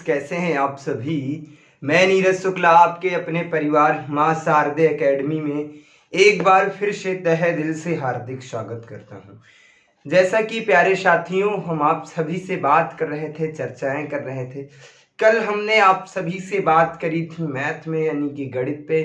कैसे हैं आप सभी। मैं नीरज शुक्ला आपके अपने परिवार मां शारदे एकेडमी में एक बार फिर से तहे दिल से हार्दिक स्वागत करता हूं। जैसा कि प्यारे साथियों, हम आप सभी से बात कर रहे थे, चर्चाएं कर रहे थे। कल हमने आप सभी से बात करी थी मैथ में, यानी कि गणित पे।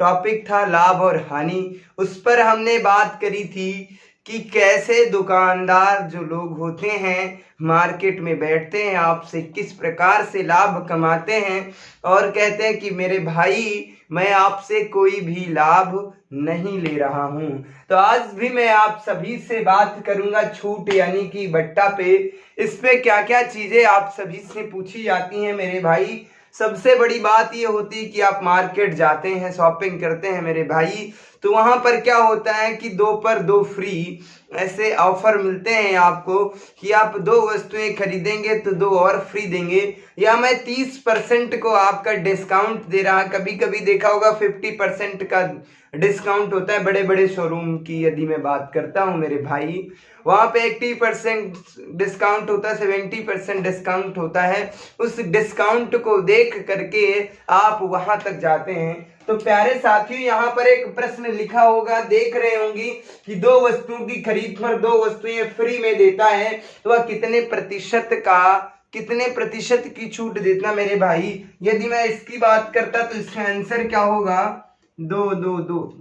टॉपिक था लाभ और हानि। उस पर हमने बात करी थी कि कैसे दुकानदार जो लोग होते हैं मार्केट में बैठते हैं, आपसे किस प्रकार से लाभ कमाते हैं और कहते हैं कि मेरे भाई मैं आपसे कोई भी लाभ नहीं ले रहा हूं। तो आज भी मैं आप सभी से बात करूंगा छूट यानी कि बट्टा पे। इस पे क्या क्या चीजें आप सभी से पूछी जाती हैं मेरे भाई। सबसे बड़ी बात ये होती है कि आप मार्केट जाते हैं, शॉपिंग करते हैं मेरे भाई, तो वहां पर क्या होता है कि 2 पर 2 फ्री ऐसे ऑफर मिलते हैं आपको कि आप 2 वस्तुएं खरीदेंगे तो 2 और फ्री देंगे, या मैं 30% को आपका डिस्काउंट दे रहा। कभी कभी देखा होगा 50% का डिस्काउंट होता है बड़े बड़े शोरूम की यदि मैं बात करता हूं मेरे भाई। वहां पे 80% डिस्काउंट होता है, 70% डिस्काउंट होता है। उस डिस्काउंट को देख करके आप वहां तक जाते हैं। तो प्यारे साथियों, यहाँ पर एक प्रश्न लिखा होगा, देख रहे होंगी कि 2 वस्तुओं की खरीद पर 2 वस्तुएं फ्री में देता है, तो वह कितने प्रतिशत की छूट देता मेरे भाई। यदि मैं इसकी बात करता तो इसका आंसर क्या होगा, 2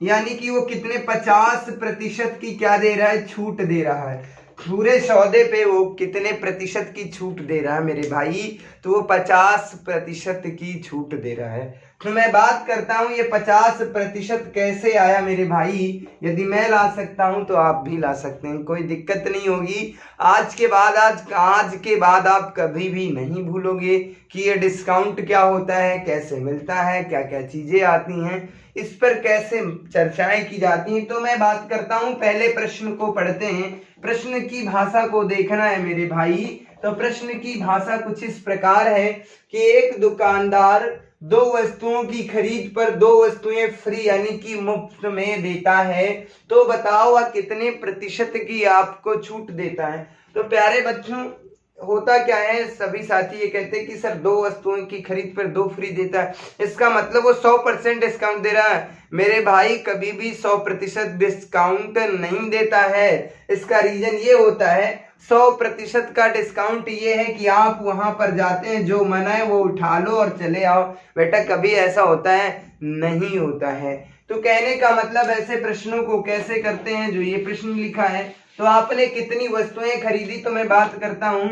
यानी कि वो कितने 50% की क्या दे रहा है, छूट दे रहा है। पूरे सौदे पे वो कितने प्रतिशत की छूट दे रहा है मेरे भाई, तो वो 50% की छूट दे रहा है। तो मैं बात करता हूं ये 50% कैसे आया मेरे भाई। यदि मैं ला सकता हूं तो आप भी ला सकते हैं, कोई दिक्कत नहीं होगी। आज के बाद आप कभी भी नहीं भूलोगे कि ये डिस्काउंट क्या होता है, कैसे मिलता है, क्या क्या चीजें आती हैं, इस पर कैसे चर्चाएं की जाती हैं। तो मैं बात करता हूं, पहले प्रश्न को पढ़ते हैं। प्रश्न की भाषा को देखना है मेरे भाई। तो प्रश्न की भाषा कुछ इस प्रकार है कि एक दुकानदार 2 वस्तुओं की खरीद पर 2 वस्तुएं फ्री यानी कि मुफ्त में देता है, तो बताओ वह कितने प्रतिशत की आपको छूट देता है। तो प्यारे बच्चों, होता क्या है, सभी साथी ये कहते हैं कि सर 2 वस्तुओं की खरीद पर 2 फ्री देता है, इसका मतलब वो 100% डिस्काउंट दे रहा है। मेरे भाई कभी भी 100% डिस्काउंट नहीं देता है। इसका रीजन ये होता है, 100% का डिस्काउंट ये है कि आप वहां पर जाते हैं, जो मन है वो उठा लो और चले आओ। बेटा कभी ऐसा होता है? नहीं होता है। तो कहने का मतलब ऐसे प्रश्नों को कैसे करते हैं, जो ये प्रश्न लिखा है। तो आपने कितनी वस्तुएं खरीदी, तो मैं बात करता हूं,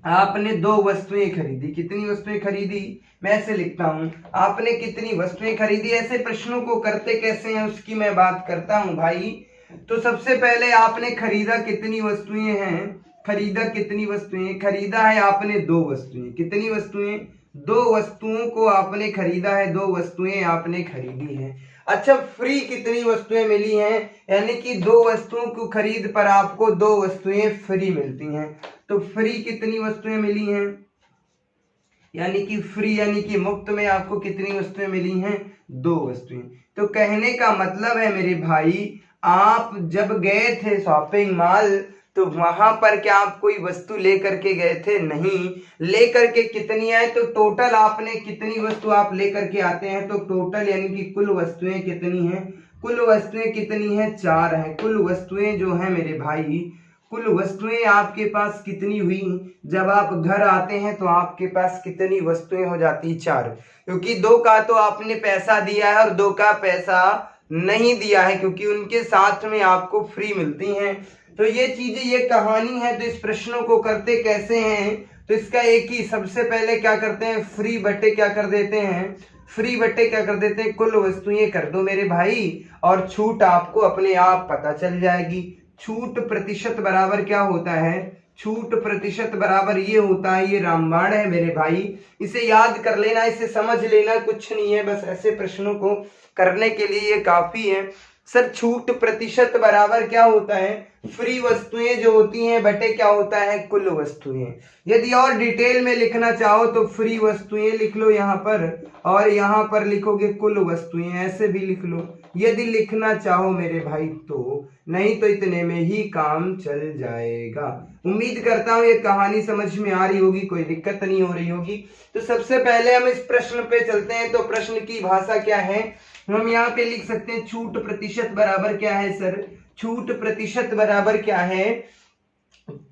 आपने 2 वस्तुएं खरीदी। कितनी वस्तुएं खरीदी, मैं ऐसे लिखता हूं, आपने कितनी वस्तुएं खरीदी। ऐसे प्रश्नों को करते कैसे हैं उसकी मैं बात करता हूं भाई। तो सबसे पहले आपने खरीदा कितनी वस्तुएं हैं, खरीदा है आपने 2 वस्तुएं। कितनी वस्तुएं, 2 वस्तुओं को आपने खरीदा है, 2 वस्तुएं आपने खरीदी है। अच्छा, फ्री कितनी वस्तुएं मिली हैं, यानी कि 2 वस्तुओं को खरीद पर आपको 2 वस्तुएं फ्री मिलती हैं। तो फ्री कितनी वस्तुएं मिली हैं, यानी कि फ्री यानी कि मुफ्त में आपको कितनी वस्तुएं मिली हैं, 2 वस्तुएं। तो कहने का मतलब है मेरे भाई, आप जब गए थे शॉपिंग मॉल, तो वहां पर क्या आप कोई वस्तु लेकर के गए थे? नहीं। लेकर के कितनी आए, तो टोटल आपने कितनी वस्तु आप लेकर के आते हैं, तो टोटल यानी कि कुल वस्तुएं कितनी हैं, कुल वस्तुएं कितनी हैं, 4 हैं। कुल वस्तुएं जो है मेरे भाई, कुल वस्तुएं आपके पास कितनी हुई, जब आप घर आते हैं तो आपके पास कितनी वस्तुएं हो जाती, 4। क्योंकि 2 का तो आपने पैसा दिया है और 2 का पैसा नहीं दिया है, क्योंकि उनके साथ में आपको फ्री मिलती हैं। तो ये चीजें, ये कहानी है। तो इस प्रश्नों को करते कैसे हैं, तो इसका एक ही, सबसे पहले क्या करते हैं, फ्री बटे क्या कर देते हैं, कुल वस्तुएं कर दो मेरे भाई, और छूट आपको अपने आप पता चल जाएगी। छूट प्रतिशत बराबर क्या होता है, छूट प्रतिशत बराबर ये होता है, ये रामबाण है मेरे भाई, इसे याद कर लेना, इसे समझ लेना, कुछ नहीं है, बस ऐसे प्रश्नों को करने के लिए ये काफी है। सर छूट प्रतिशत बराबर क्या होता है, फ्री वस्तुएं जो होती हैं बटे क्या होता है, कुल वस्तुएं। यदि और डिटेल में लिखना चाहो तो फ्री वस्तुएं लिख लो यहाँ पर, और यहाँ पर लिखोगे कुल वस्तुएं, ऐसे भी लिख लो। यदि लिखना चाहो मेरे भाई तो, नहीं तो इतने में ही काम चल जाएगा। उम्मीद करता हूँ ये कहानी समझ में आ रही होगी, कोई दिक्कत नहीं हो रही होगी। तो सबसे पहले हम इस प्रश्न पे चलते हैं। तो प्रश्न की भाषा क्या है, हम यहाँ पे लिख सकते हैं छूट प्रतिशत बराबर क्या है सर, छूट प्रतिशत बराबर क्या है,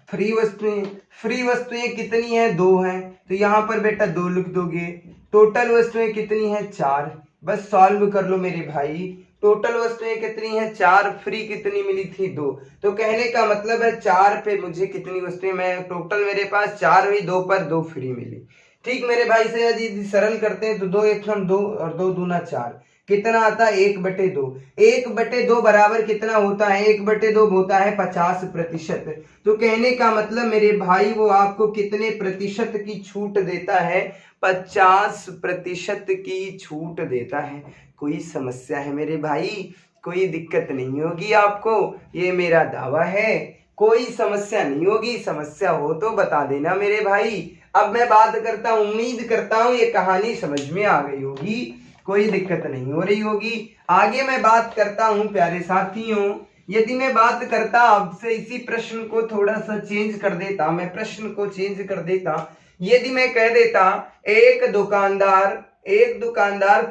फ्री वस्तुएं कितनी है, 2 हैं, तो यहाँ पर बेटा 2 लिख दोगे। टोटल वस्तुएं कितनी है, 4, बस सॉल्व कर लो मेरे भाई। टोटल वस्तुएं कितनी है, 4, फ्री कितनी मिली थी, 2। तो कहने का मतलब है 4 पे मुझे कितनी वस्तुएं, मैं टोटल मेरे पास 4 हुई, 2 पर 2 फ्री मिली। ठीक मेरे भाई से यदि सरल करते हैं तो 2 एक 2 और 2 दूना 4, कितना आता है 1/2। 1/2 बराबर कितना होता है, 1/2 होता है 50%। तो कहने का मतलब मेरे भाई वो आपको कितने प्रतिशत की छूट देता है, 50% की छूट देता है। कोई समस्या है मेरे भाई, कोई दिक्कत नहीं होगी आपको, ये मेरा दावा है, कोई समस्या नहीं होगी। समस्या हो तो बता देना मेरे भाई। अब मैं बात करता हूँ, उम्मीद करता हूँ ये कहानी समझ में आ गई होगी, कोई दिक्कत नहीं हो रही होगी। आगे मैं बात करता हूं प्यारे साथियों, यदि मैं बात करता आपसे इसी प्रश्न को थोड़ा सा चेंज कर देता, मैं प्रश्न को चेंज कर देता। यदि मैं कह देता एक दुकानदार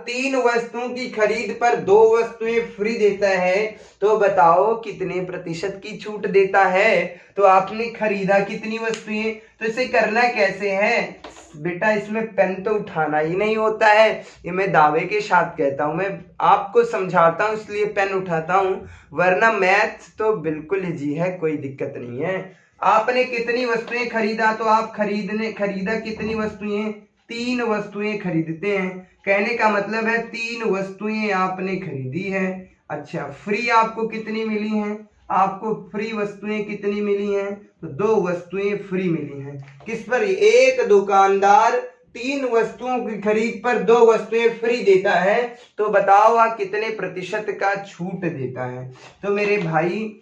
3 वस्तुओं की खरीद पर 2 वस्तुएं फ्री देता है, तो बताओ कितने प्रतिशत की छूट देता है। तो आपने खरीदा कितनी वस्तुएं, तो इसे करना कैसे है बेटा, इसमें पेन तो उठाना ही नहीं होता है, ये मैं दावे के साथ कहता हूं, मैं आपको समझाता हूं इसलिए पेन उठाता हूं, वरना मैथ तो बिल्कुल इजी है, कोई दिक्कत नहीं है। आपने कितनी वस्तुएं खरीदा, तो आप खरीदा कितनी वस्तुएं, 3 वस्तुएं खरीदते हैं, कहने का मतलब है 3 वस्तुएं आपने खरीदी है। अच्छा, फ्री आपको कितनी मिली हैं, आपको फ्री वस्तुएं कितनी मिली हैं, तो 2 वस्तुएं फ्री मिली हैं। किस पर, एक दुकानदार 3 वस्तुओं की खरीद पर 2 वस्तुएं फ्री देता है, तो बताओ आप कितने प्रतिशत का छूट देता है। तो मेरे भाई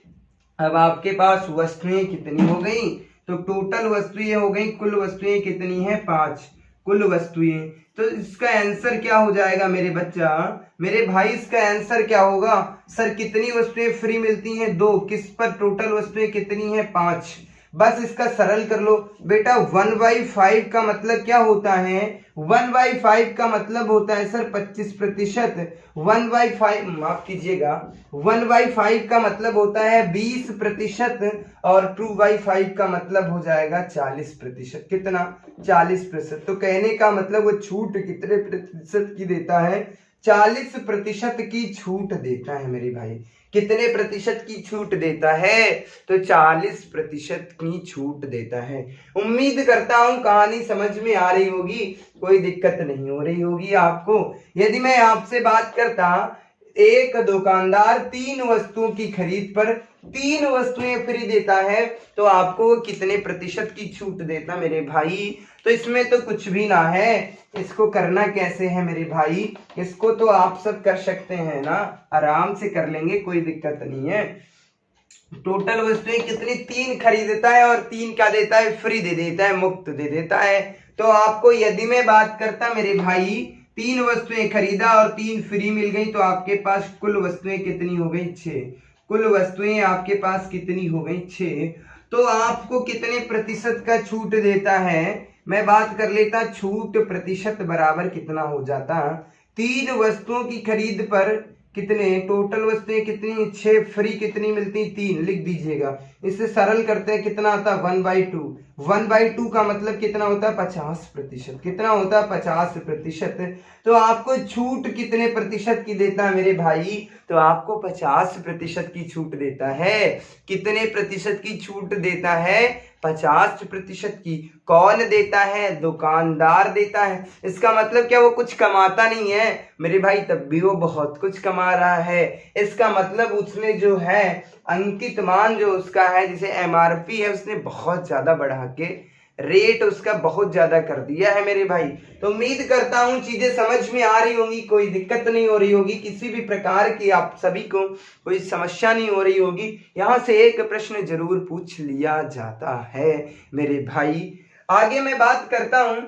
अब आपके पास वस्तुएं कितनी हो गई, तो टोटल वस्तुएं हो गई, कुल वस्तुएं कितनी है, 5 कुल वस्तुएं। तो इसका आंसर क्या हो जाएगा मेरे बच्चा, मेरे भाई इसका आंसर क्या होगा, सर कितनी वस्तुएं फ्री मिलती हैं, 2, किस पर, टोटल वस्तुएं कितनी है, 5। बस इसका सरल कर लो बेटा। 1/5 का मतलब क्या होता है, 1/5 का मतलब होता है सर 25%। 1/5 माफ कीजिएगा, 1/5 का मतलब होता है 20%, और 2/5 का मतलब हो जाएगा 40%। कितना, 40%। तो कहने का मतलब वो छूट कितने प्रतिशत की देता है, 40% की छूट देता है मेरे भाई। कितने प्रतिशत की छूट देता है, तो 40% की छूट देता है। उम्मीद करता हूं कहानी समझ में आ रही होगी, कोई दिक्कत नहीं हो रही होगी आपको। यदि मैं आपसे बात करता, एक दुकानदार 3 वस्तुओं की खरीद पर 3 वस्तुएं फ्री देता है, तो आपको कितने प्रतिशत की छूट देता मेरे भाई। तो इसमें तो कुछ भी ना है, इसको करना कैसे है मेरे भाई, इसको तो आप सब कर सकते हैं ना, आराम से कर लेंगे, कोई दिक्कत नहीं है। टोटल वस्तुएं कितनी, 3 खरीदता है और 3 क्या देता है, फ्री दे देता है, मुफ्त दे देता है। तो आपको यदि मैं बात करता मेरे भाई, 3 वस्तुएं खरीदा और 3 फ्री मिल गई, तो आपके पास कुल वस्तुएं कितनी हो गई, 6। कुल वस्तुएं आपके पास कितनी हो गई, 6। तो आपको कितने प्रतिशत का छूट देता है, मैं बात कर लेता, छूट प्रतिशत बराबर कितना हो जाता, 3 वस्तुओं की खरीद पर कितने, टोटल वस्तुएं कितनी, 6, फ्री कितनी मिलती, 3, लिख दीजिएगा। इससे सरल करते हैं, कितना आता है, 1/2। 1/2 का मतलब कितना होता है, 50%। कितना होता है, 50%। तो आपको छूट कितने प्रतिशत की देता है मेरे भाई, तो आपको 50% की छूट देता है। कितने प्रतिशत की छूट देता है, 50% की। कौन देता है, दुकानदार देता है। इसका मतलब क्या, वो कुछ कमाता नहीं है मेरे भाई, तब भी वो बहुत कुछ कमा रहा है। इसका मतलब उसने जो है अंकित मान जो उसका है, जैसे MRP है, उसने बहुत ज्यादा बढ़ा के रेट उसका बहुत ज्यादा कर दिया है मेरे भाई। तो उम्मीद करता हूं चीजें समझ में आ रही होंगी, कोई दिक्कत नहीं हो रही होगी, किसी भी प्रकार की आप सभी को कोई समस्या नहीं हो रही होगी। यहां से एक प्रश्न जरूर पूछ लिया जाता है मेरे भाई। आगे मैं बात करता हूं,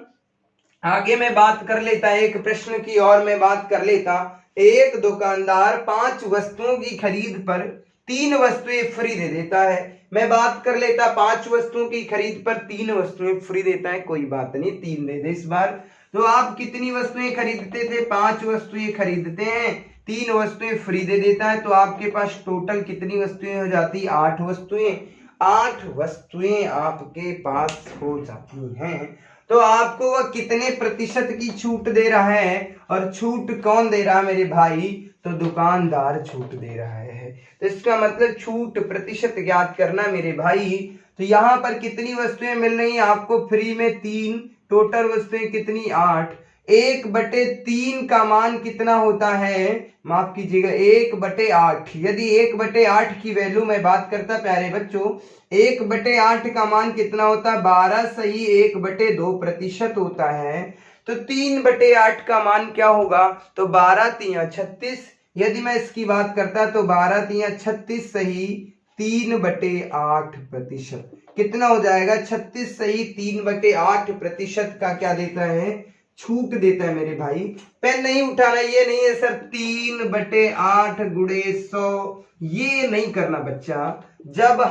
आगे मैं बात कर लेता, एक प्रश्न की और मैं बात कर लेता। एक दुकानदार 5 वस्तुओं की खरीद पर 3 वस्तुएं फ्री दे देता है। मैं बात कर लेता, 5 वस्तुओं की खरीद पर 3 वस्तुएं फ्री देता है, कोई बात नहीं 3 दे दे इस बार। तो आप कितनी वस्तुएं खरीदते थे? 5 वस्तुएं खरीदते हैं, 3 वस्तुएं फ्री दे देता है, तो आपके पास टोटल कितनी वस्तुएं हो जाती? 8 वस्तुएं। 8 वस्तुएं आपके पास हो जाती हैं। तो आपको वह कितने प्रतिशत की छूट दे रहा है, और छूट कौन दे रहा है मेरे भाई? तो दुकानदार छूट दे रहा है। तो इसका मतलब छूट प्रतिशत ज्ञात करना मेरे भाई। तो यहाँ पर कितनी वस्तुएं मिल रही हैं आपको फ्री में? 3। टोटल वस्तुएं कितनी? 8। 1/3 का मान कितना होता है? माफ कीजिएगा, 1/8। यदि 1/8 की वैल्यू मैं बात करता प्यारे बच्चों, 1/8 का मान कितना होता है? 12 सही 1/2% होता है। तो 3/8 का मान क्या होगा? तो 12 3 36। यदि मैं इसकी बात करता तो 12 3 36 सही 3/8%। कितना हो जाएगा? 36 सही 3/8% का क्या देता है? छूट देता है मेरे भाई। पेन नहीं उठाना, ये नहीं है सर 3/8 गुणे 100, ये नहीं करना बच्चा। जब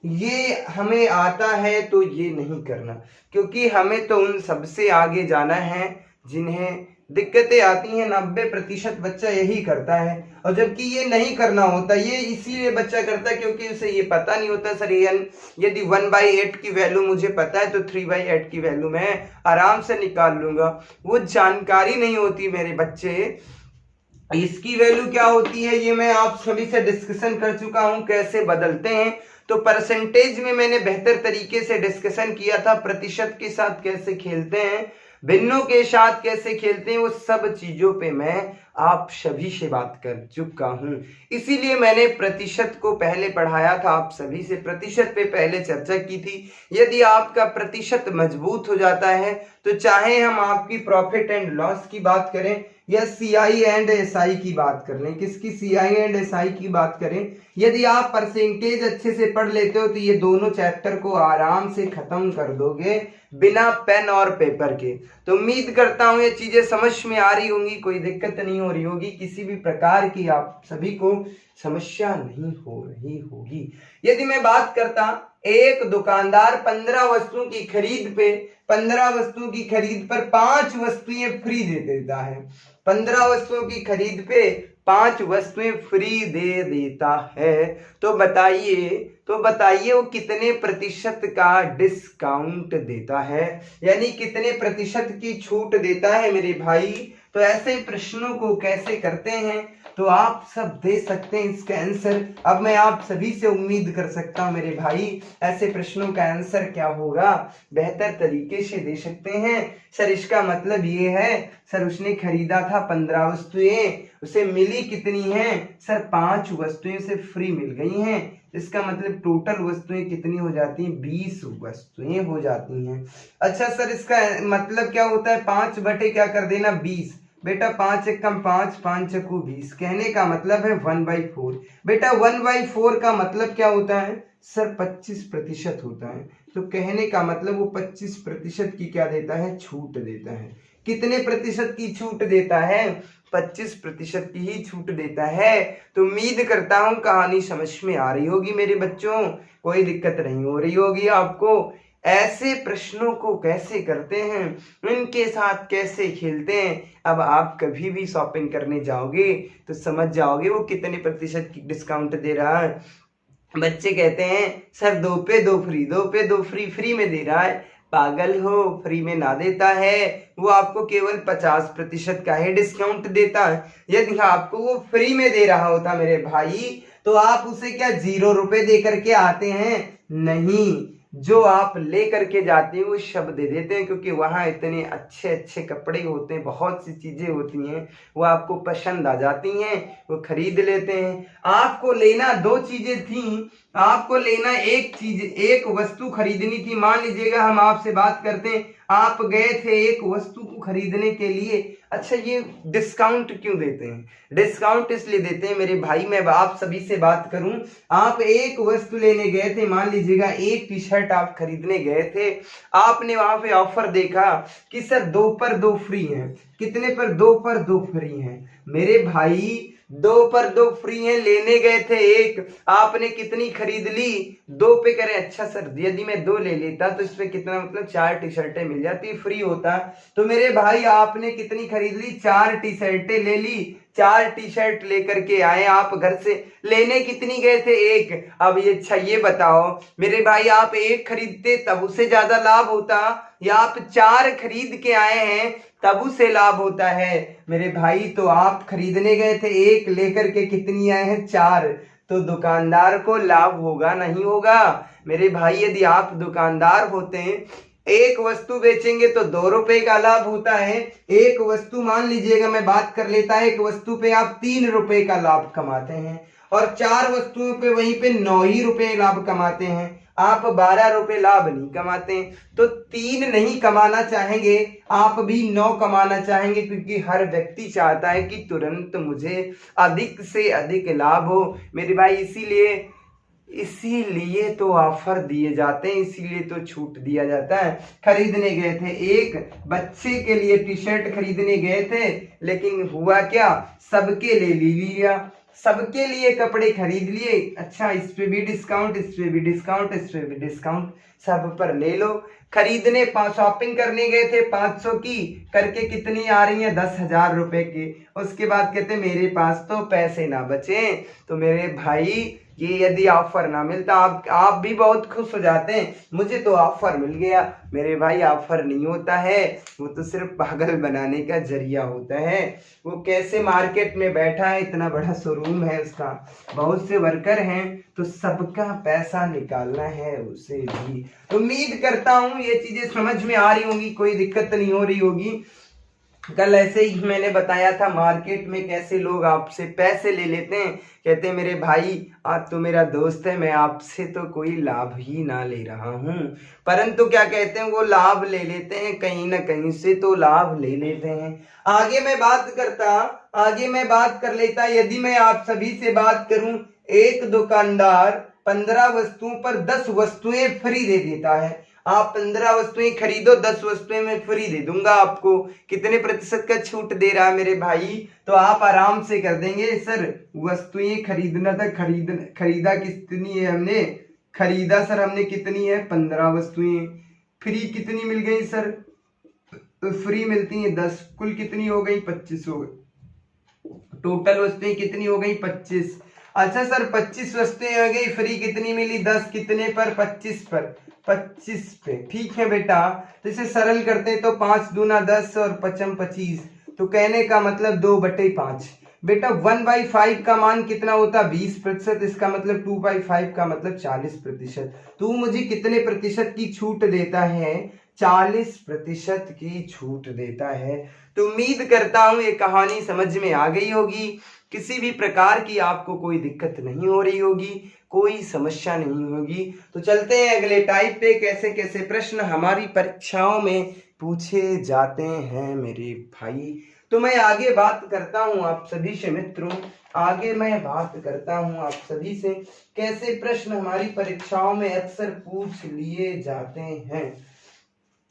ये हमें आता है तो ये नहीं करना, क्योंकि हमें तो उन सबसे आगे जाना है जिन्हें दिक्कतें आती हैं। 90% बच्चा यही करता है, और जबकि ये नहीं करना होता। ये इसीलिए बच्चा करता है क्योंकि उसे ये पता नहीं होता सर यदि 1/8 की वैल्यू मुझे पता है तो 3/8 की वैल्यू मैं आराम से निकाल लूंगा। वो जानकारी नहीं होती मेरे बच्चे। इसकी वैल्यू क्या होती है ये मैं आप सभी से डिस्कशन कर चुका हूं, कैसे बदलते हैं। तो परसेंटेज में मैंने बेहतर तरीके से डिस्कशन किया था, प्रतिशत के साथ कैसे खेलते हैं, भिन्नों के साथ कैसे खेलते हैं, वो सब चीजों पे मैं आप सभी से बात कर चुका हूं। इसीलिए मैंने प्रतिशत को पहले पढ़ाया था, आप सभी से प्रतिशत पे पहले चर्चा की थी। यदि आपका प्रतिशत मजबूत हो जाता है तो चाहे हम आपकी प्रॉफिट एंड लॉस की बात करें या सीआई एंड एसआई की बात कर लें, किसकी? सीआई एंड एसआई की बात करें, यदि आप परसेंटेज अच्छे से पढ़ लेते हो तो ये दोनों चैप्टर को आराम से खत्म कर दोगे बिना पेन और पेपर के। तो उम्मीद करता हूं ये चीजें समझ में आ रही होंगी, कोई दिक्कत नहीं हो रही होगी, किसी भी प्रकार की आप सभी को समस्या नहीं हो रही होगी। यदि मैं बात करता, एक दुकानदार 15 वस्तुओं की खरीद पे 15 वस्तुओं की खरीद पर 5 वस्तुएं फ्री दे देता है। 15 वस्तुओं की खरीद पे 5 वस्तुएं फ्री दे देता है। तो बताइए वो कितने प्रतिशत का डिस्काउंट देता है, यानी कितने प्रतिशत की छूट देता है मेरे भाई। तो ऐसे प्रश्नों को कैसे करते हैं तो आप सब दे सकते हैं इसका आंसर। अब मैं आप सभी से उम्मीद कर सकता हूं मेरे भाई, ऐसे प्रश्नों का आंसर क्या होगा बेहतर तरीके से दे सकते हैं। सर इसका मतलब ये है, सर उसने खरीदा था 15 वस्तुएं, उसे मिली कितनी हैं? सर 5 वस्तुएं उसे फ्री मिल गई हैं। इसका मतलब टोटल वस्तुएं कितनी हो जाती हैं? 20 वस्तुएं हो जाती हैं। अच्छा सर इसका मतलब क्या होता है? 5 बटे क्या कर देना? 20। बेटा 5 एकम 5, 5 चक्कू 20, कहने का मतलब है 1/4। बेटा 1/4 का मतलब क्या होता है? सर 25% होता है। तो कहने का मतलब वो 25% की क्या देता है? छूट देता है। कितने प्रतिशत की छूट देता है? 25% की ही छूट देता है। तो उम्मीद करता हूं कहानी समझ में आ रही होगी मेरे बच्चों, कोई दिक्कत नहीं हो रही होगी आपको। ऐसे प्रश्नों को कैसे करते हैं, इनके साथ कैसे खेलते हैं, अब आप कभी भी शॉपिंग करने जाओगे तो समझ जाओगे वो कितने प्रतिशत की डिस्काउंट दे रहा है। बच्चे कहते हैं सर 2 पे 2 फ्री, 2 पे 2 फ्री, फ्री में दे रहा है। पागल हो, फ्री में ना देता है, वो आपको केवल 50% का ही डिस्काउंट देता है। यदि आपको वो फ्री में दे रहा होता मेरे भाई तो आप उसे क्या 0 रुपए दे करके आते हैं? नहीं, जो आप ले करके जाते हैं वो सब दे देते हैं, क्योंकि वहां इतने अच्छे अच्छे कपड़े होते हैं, बहुत सी चीजें होती हैं, वो आपको पसंद आ जाती हैं, वो खरीद लेते हैं। आपको लेना 2 चीजें थी, आपको लेना एक चीज, एक वस्तु खरीदनी थी। मान लीजिएगा हम आपसे बात करते हैं, आप गए थे एक वस्तु को खरीदने के लिए। अच्छा, ये डिस्काउंट क्यों देते हैं? डिस्काउंट इसलिए देते हैं मेरे भाई, मैं आप सभी से बात करूं, आप एक वस्तु लेने गए थे, मान लीजिएगा एक टी शर्ट आप खरीदने गए थे, आपने वहां पे ऑफर देखा कि सर 2 पर 2 फ्री है। कितने पर? 2 पर 2 फ्री है। मेरे भाई 2 पर 2 फ्री है, लेने गए थे एक, आपने कितनी खरीद ली? 2 पे। करें अच्छा सर, यदि मैं 2 ले लेता तो इसमें कितना, मतलब 4 टी शर्टें मिल जाती, फ्री होता। तो मेरे भाई आपने कितनी खरीद ली? 4 टी शर्टें ले ली। 4 टी शर्ट लेकर के आए आप घर से, लेने कितनी गए थे? एक। अब ये अच्छा ये बताओ मेरे भाई, आप एक खरीदते तब उससे ज्यादा लाभ होता, या आप 4 खरीद के आए हैं तब उसे लाभ होता है? मेरे भाई तो आप खरीदने गए थे एक, लेकर के कितनी आए हैं? 4। तो दुकानदार को लाभ होगा नहीं होगा? मेरे भाई यदि आप दुकानदार होते हैं, एक वस्तु बेचेंगे तो 2 रुपए का लाभ होता है। एक वस्तु मान लीजिएगा मैं बात कर लेता, एक वस्तु पे आप 3 रुपए का लाभ कमाते हैं, और 4 वस्तुओं पे वहीं पे 9 ही रुपए लाभ कमाते हैं, आप 12 रुपए लाभ नहीं कमाते। तो 3 नहीं कमाना चाहेंगे, आप भी 9 कमाना चाहेंगे, क्योंकि हर व्यक्ति चाहता है कि तुरंत मुझे अधिक से अधिक लाभ हो। मेरे भाई इसीलिए तो ऑफर दिए जाते हैं, इसीलिए तो छूट दिया जाता है। खरीदने गए थे एक बच्चे के लिए टी शर्ट खरीदने गए थे, लेकिन हुआ क्या? सबके ले लिया, सबके लिए कपड़े खरीद लिए। अच्छा, इस पे भी डिस्काउंट, इस पे भी डिस्काउंट, इस पे भी डिस्काउंट, सब पर ले लो। खरीदने शॉपिंग करने गए थे 500 की, करके कितनी आ रही है? 10,000 रुपए की। उसके बाद कहते मेरे पास तो पैसे ना बचे। तो मेरे भाई ये यदि ऑफर ना मिलता, आप भी बहुत खुश हो जाते हैं, मुझे तो ऑफर मिल गया। मेरे भाई ऑफर नहीं होता है, वो तो सिर्फ पागल बनाने का जरिया होता है। वो कैसे मार्केट में बैठा है, इतना बड़ा शोरूम है उसका, बहुत से वर्कर हैं, तो सबका पैसा निकालना है उसे भी। उम्मीद करता हूं ये चीजें समझ में आ रही होंगी, कोई दिक्कत नहीं हो रही होगी। कल ऐसे ही मैंने बताया था मार्केट में कैसे लोग आपसे पैसे ले लेते हैं, कहते हैं मेरे भाई आप तो मेरा दोस्त है, मैं आपसे तो कोई लाभ ही ना ले रहा हूं, परंतु क्या कहते हैं, वो लाभ ले लेते हैं, कहीं ना कहीं से तो लाभ ले लेते हैं। आगे मैं बात कर लेता, यदि मैं आप सभी से बात करूं, एक दुकानदार 15 वस्तुओं पर 10 वस्तुएं फ्री दे देता है। आप 15 वस्तुएं खरीदो, 10 वस्तुएं मैं फ्री दे दूंगा आपको। कितने प्रतिशत का छूट दे रहा है मेरे भाई? तो आप आराम से कर देंगे सर, वस्तुएं खरीदना था, खरीदा कितनी है हमने? खरीदा सर हमने कितनी है? 15 वस्तुएं। फ्री कितनी मिल गई सर? फ्री मिलती है 10, कुल कितनी हो गई? 25 हो गई। टोटल वस्तुएं कितनी हो गई? 25। अच्छा सर 25 वस्तुएं हो गई, फ्री कितनी मिली? 10। कितने पर? 25 पर। 25 पे, ठीक है बेटा। तो इसे सरल करते हैं तो 5 दूना 10 और 5 25, तो कहने का मतलब 2/5। बेटा 1/5 का मान कितना होता? 20%। इसका मतलब 2/5 का मतलब 40%। तू मुझे कितने प्रतिशत की छूट देता है? 40% की छूट देता है। तो उम्मीद करता हूं ये कहानी समझ में आ गई होगी, किसी भी प्रकार की आपको कोई दिक्कत नहीं हो रही होगी, कोई समस्या नहीं होगी। तो चलते हैं अगले टाइप पे, कैसे कैसे प्रश्न हमारी परीक्षाओं में पूछे जाते हैं मेरे भाई। तो मैं आगे बात करता हूं आप सभी से मित्रों, आगे मैं बात करता हूं आप सभी से कैसे प्रश्न हमारी परीक्षाओं में अक्सर पूछ लिए जाते हैं।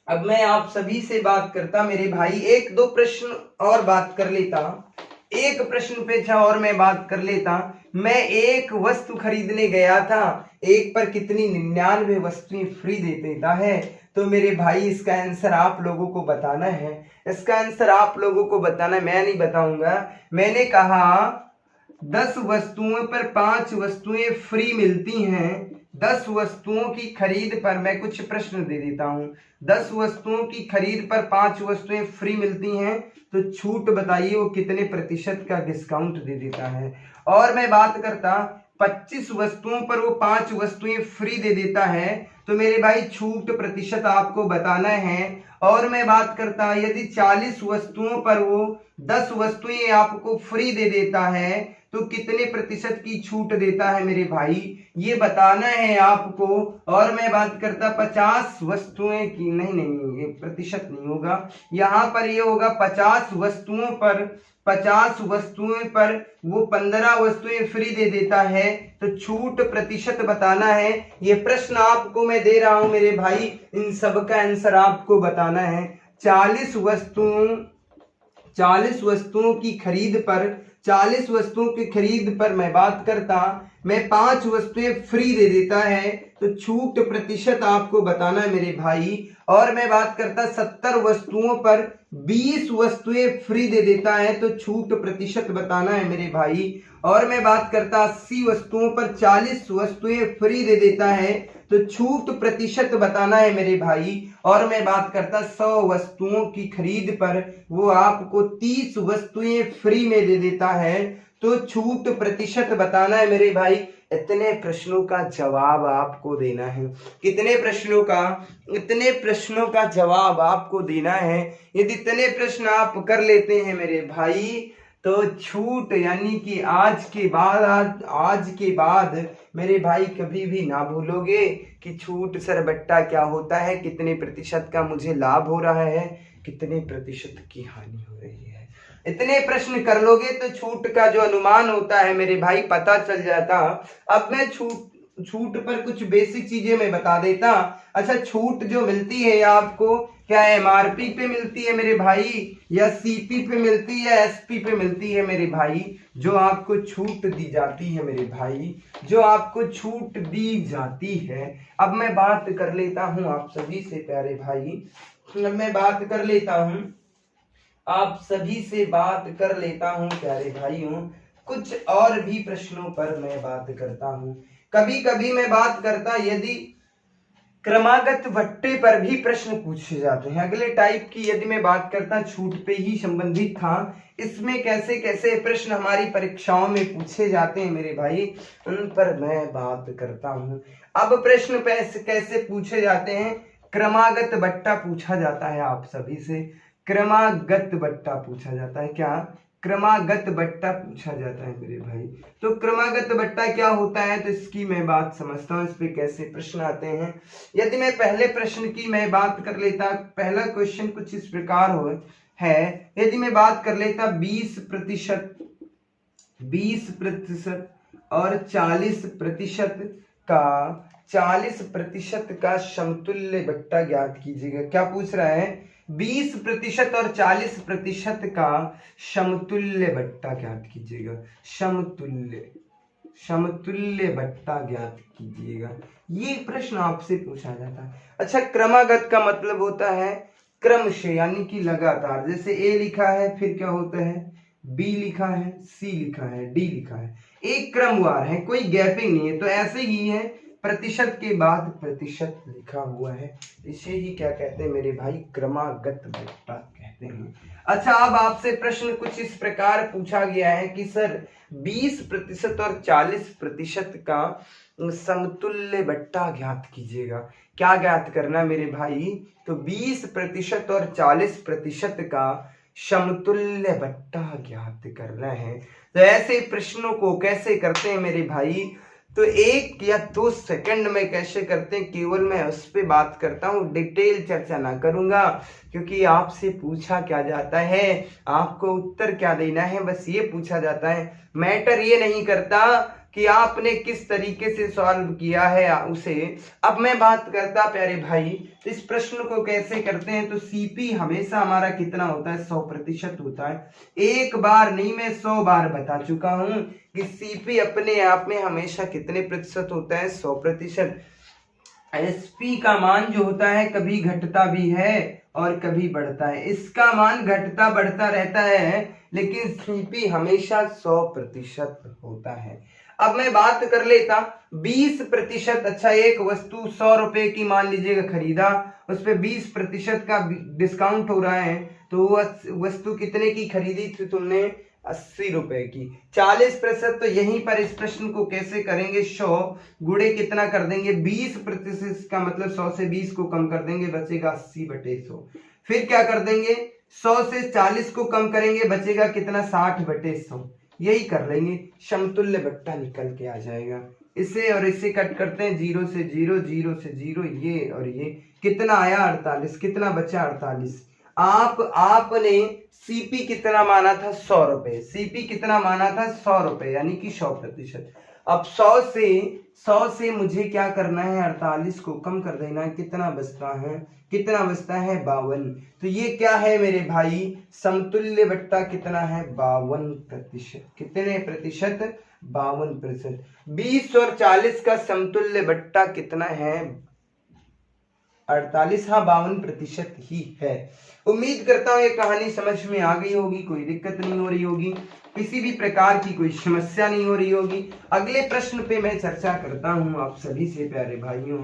अब मैं आप सभी से बात करता मेरे भाई, 1-2 प्रश्न और बात कर लेता, एक प्रश्न पे और मैं बात कर लेता। मैं एक वस्तु खरीदने गया था, एक पर कितनी 99 वस्तुएं फ्री दे देता है? तो मेरे भाई इसका आंसर आप लोगों को बताना है, इसका आंसर आप लोगों को बताना है, मैं नहीं बताऊंगा। मैंने कहा 10 वस्तुओं पर 5 वस्तुएं फ्री मिलती हैं। 10 वस्तुओं की खरीद पर, मैं कुछ प्रश्न दे देता हूं, 10 वस्तुओं की खरीद पर 5 वस्तुएं फ्री मिलती हैं, तो छूट बताइए वो कितने प्रतिशत का डिस्काउंट दे देता है। और मैं बात करता 25 वस्तुओं पर वो 5 वस्तुएं फ्री दे देता है, तो मेरे भाई छूट प्रतिशत आपको बताना है। और मैं बात करता यदि 40 वस्तुओं पर वो 10 वस्तुएं आपको फ्री दे देता है, तो कितने प्रतिशत की छूट देता है मेरे भाई, ये बताना है आपको। और मैं बात करता 50 वस्तुएं की, नहीं ये प्रतिशत नहीं होगा, यहाँ पर ये होगा 50 वस्तुओं पर, 50 वस्तुएं पर वो 15 वस्तुएं फ्री दे देता है, तो छूट प्रतिशत बताना है। ये प्रश्न आपको मैं दे रहा हूं मेरे भाई, इन सब का आंसर आपको बताना है। 40 वस्तुओं की खरीद पर, 40 वस्तुओं की खरीद पर मैं बात करता, मैं 5 वस्तुएं फ्री दे देता है, तो छूट प्रतिशत आपको बताना है मेरे भाई। और मैं बात करता 70 वस्तुओं पर 20 वस्तुएं फ्री दे देता है, तो छूट प्रतिशत बताना है मेरे भाई। और मैं बात करता 80 वस्तुओं पर 40 वस्तुएं फ्री दे देता है, तो छूट प्रतिशत बताना है मेरे भाई। और मैं बात करता 100 वस्तुओं की खरीद पर वो आपको 30 वस्तुएं फ्री में दे देता है, तो छूट प्रतिशत बताना है मेरे भाई। इतने प्रश्नों का जवाब आपको देना है, कितने प्रश्नों का, इतने प्रश्नों का जवाब आपको देना है। यदि इतने प्रश्न आप कर लेते हैं मेरे भाई, तो छूट यानी कि आज के बाद मेरे भाई कभी भी ना भूलोगे कि छूट सर बट्टा क्या होता है, कितने प्रतिशत का मुझे लाभ हो रहा है, कितने प्रतिशत की हानि हो रही है। इतने प्रश्न कर लोगे तो छूट का जो अनुमान होता है मेरे भाई पता चल जाता। अब मैं छूट पर कुछ बेसिक चीजें मैं बता देता। अच्छा, छूट जो मिलती है आपको, क्या एमआरपी पे मिलती है मेरे भाई, या सीपी पे मिलती है, एसपी पे मिलती है मेरे भाई? जो आपको छूट दी जाती है मेरे भाई, जो आपको छूट दी जाती है। अब मैं बात कर लेता हूं आप सभी से प्यारे भाई, मैं बात कर लेता हूं आप सभी से बात कर लेता हूं प्यारे भाइयों, कुछ और भी प्रश्नों पर मैं बात करता हूं। कभी कभी मैं बात करता यदि क्रमागत भट्टे पर भी प्रश्न पूछे जाते हैं अगले टाइप की, यदि मैं बात करता छूट पे ही संबंधित था, इसमें कैसे कैसे प्रश्न हमारी परीक्षाओं में पूछे जाते हैं मेरे भाई, उन पर मैं बात करता हूं। अब प्रश्न कैसे पूछे जाते हैं, क्रमागत बट्टा पूछा जाता है आप सभी से, क्रमागत बट्टा पूछा जाता है। क्या? क्रमागत बट्टा पूछा जाता है मेरे भाई। तो क्रमागत बट्टा क्या होता है, तो इसकी मैं बात समझता हूँ, इस पे कैसे प्रश्न आते हैं। यदि मैं पहले प्रश्न की मैं बात कर लेता, पहला क्वेश्चन कुछ इस प्रकार है, यदि मैं बात कर लेता 20% और 40% का समतुल्य बट्टा ज्ञात कीजिएगा। क्या पूछ रहा है? 20% और 40% का समतुल्य बट्टा ज्ञात कीजिएगा। समतुल्य बट्टा ज्ञात कीजिएगा, ये प्रश्न आपसे पूछा जाता है। अच्छा, क्रमागत का मतलब होता है क्रम से, यानी कि लगातार। जैसे ए लिखा है, फिर क्या होता है, बी लिखा है, सी लिखा है, डी लिखा है, एक क्रमवार है, कोई गैपिंग नहीं है। तो ऐसे ही है, प्रतिशत के बाद प्रतिशत लिखा हुआ है, इसे ही क्या कहते हैं मेरे भाई, क्रमागत बट्टा कहते हैं। अच्छा, अब आपसे प्रश्न कुछ इस प्रकार पूछा गया है कि सर 20% और 40% का समतुल्य बट्टा ज्ञात कीजिएगा। क्या ज्ञात करना मेरे भाई, तो 20% और 40% का समतुल्य बट्टा ज्ञात करना है। तो ऐसे प्रश्नों को कैसे करते हैं मेरे भाई, तो 1 या 2 सेकंड में कैसे करते हैं, केवल मैं उस पर बात करता हूँ, डिटेल चर्चा ना करूंगा, क्योंकि आपसे पूछा क्या जाता है, आपको उत्तर क्या देना है, बस ये पूछा जाता है। मैटर ये नहीं करता कि आपने किस तरीके से सॉल्व किया है उसे। अब मैं बात करता प्यारे भाई, तो इस प्रश्न को कैसे करते हैं, तो सीपी हमेशा हमारा कितना होता है, 100% होता है। एक बार नहीं, मैं 100 बार बता चुका हूं कि सीपी अपने आप में हमेशा कितने प्रतिशत होता है, 100%। एसपी का मान जो होता है कभी घटता भी है और कभी बढ़ता है, इसका मान घटता बढ़ता रहता है, लेकिन सीपी हमेशा 100% होता है। अब मैं बात कर लेता 20%। अच्छा, एक वस्तु 100 रुपए की मान लीजिएगा खरीदा, उस पे 20% का डिस्काउंट हो रहा है, तो वस्तु कितने की खरीदी थी तुमने, 80 रुपए की। 40%, तो यहीं पर इस प्रश्न को कैसे करेंगे, 100 गुणे कितना कर देंगे, 20% का मतलब 100 से 20 को कम कर देंगे, बचेगा 80/100। फिर क्या कर देंगे, 100 से 40 को कम करेंगे, बचेगा कितना, 60/100। यही कर लेंगे, समतुल्य बट्टा निकल के आ जाएगा। इसे और इसे कट करते हैं, 0 से 0, 0 से 0, ये और ये कितना आया 48, कितना बचा 48। आपने सीपी कितना माना था 100 रुपए, सीपी कितना माना था 100 रुपए यानी कि 100%। अब 100 से मुझे क्या करना है, 48 को कम कर देना है, कितना बचता है, कितना बचता है 52। तो ये क्या है मेरे भाई, समतुल्य बट्टा कितना है 52%। कितने प्रतिशत, 52%। 20 और 40 का समतुल्य बट्टा कितना है 48, हाँ 52% ही है। उम्मीद करता हूँ ये कहानी समझ में आ गई होगी, कोई दिक्कत नहीं हो रही होगी, किसी भी प्रकार की कोई समस्या नहीं हो रही होगी। अगले प्रश्न पे मैं चर्चा करता हूँ आप सभी से प्यारे भाइयों।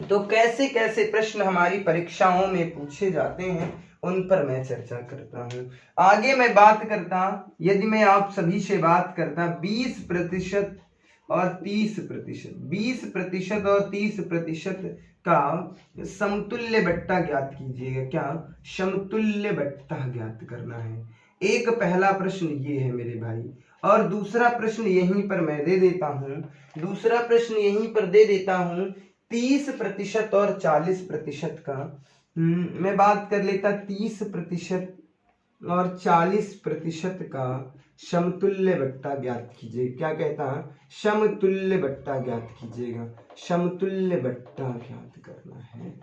तो कैसे कैसे प्रश्न हमारी परीक्षाओं में पूछे जाते हैं उन पर मैं चर्चा करता हूँ। आगे मैं बात करता, यदि मैं आप सभी से बात करता 20% और 30%, 20% और 30% का समतुल्य बट्टा ज्ञात कीजिएगा। क्या, समतुल्य बट्टा ज्ञात करना है। एक पहला प्रश्न ये है मेरे भाई, और दूसरा प्रश्न यहीं पर मैं दे देता हूँ, दूसरा प्रश्न यहीं पर दे देता हूँ 30% और 40% का। मैं बात कर लेता 30% और 40% का समतुल्य बट्टा ज्ञात कीजिए। क्या कहता है, समतुल्य बट्टा ज्ञात कीजिएगा, समतुल्य बट्टा ज्ञात करना है।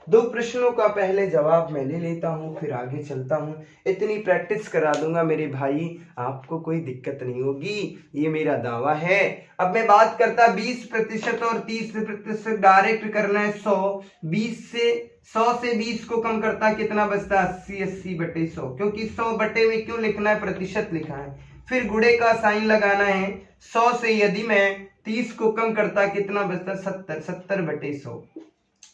दो प्रश्नों का पहले जवाब मैं ले लेता हूँ, फिर आगे चलता हूँ। इतनी प्रैक्टिस करा दूंगा मेरे भाई, आपको कोई दिक्कत नहीं होगी, ये मेरा दावा है। अब मैं बात करता 20% और 30%, डायरेक्ट करना है 100, 100 से 20 को कम करता कितना बचता 80, 80/100, क्योंकि 100 बटे में क्यों लिखना है, प्रतिशत लिखा है। फिर गुणे का साइन लगाना है। 100 से यदि मैं 30 को कम करता कितना बचता 70, 70/100।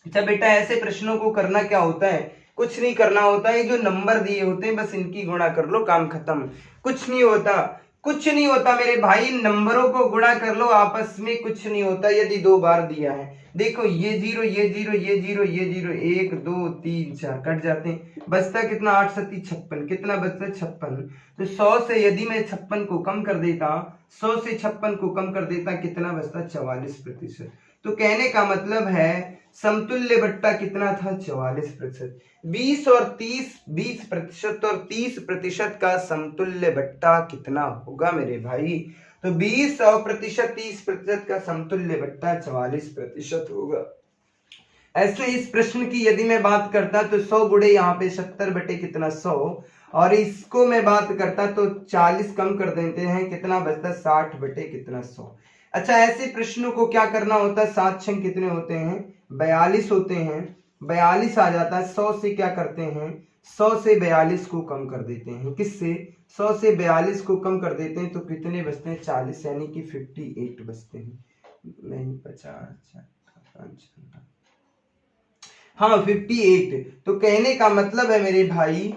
अच्छा बेटा, ऐसे प्रश्नों को करना क्या होता है, कुछ नहीं करना होता है, जो नंबर दिए होते हैं बस इनकी गुणा कर लो, काम खत्म। कुछ नहीं होता, कुछ नहीं होता मेरे भाई, नंबरों को गुणा कर लो आपस में, कुछ नहीं होता। यदि 2 बार दिया है, देखो ये 0, ये 0, ये 0, ये 0, 1 2 3 4 कट जाते हैं, बचता कितना 8 7 56, कितना बचता 56। तो 100 से यदि मैं 56 को कम कर देता, 100 से 56 को कम कर देता, कितना बचता 44%। तो कहने का मतलब है समतुल्य बट्टा कितना था 44%। 20 और 30, 20% और 30% का समतुल्य बट्टा कितना होगा मेरे भाई, तो 20 और प्रतिशत 30% का समतुल्य बट्टा 44% होगा। ऐसे इस प्रश्न की यदि मैं बात करता तो 100 गुणे यहाँ पे 70 बटे कितना 100, और इसको मैं बात करता तो 40 कम कर देते हैं, कितना बचता 60 बटे कितना 100। अच्छा, ऐसे प्रश्नों को क्या करना होता है, 7 छंग कितने होते हैं 42 होते हैं, 42 आ जाता है। 100 से क्या करते हैं, 100 से 42 को कम कर देते हैं, किससे 100 से 42 को कम कर देते हैं, तो कितने बचते हैं 40, यानी कि 58 बचते हैं, नहीं 50, हाँ 58। तो कहने का मतलब है मेरे भाई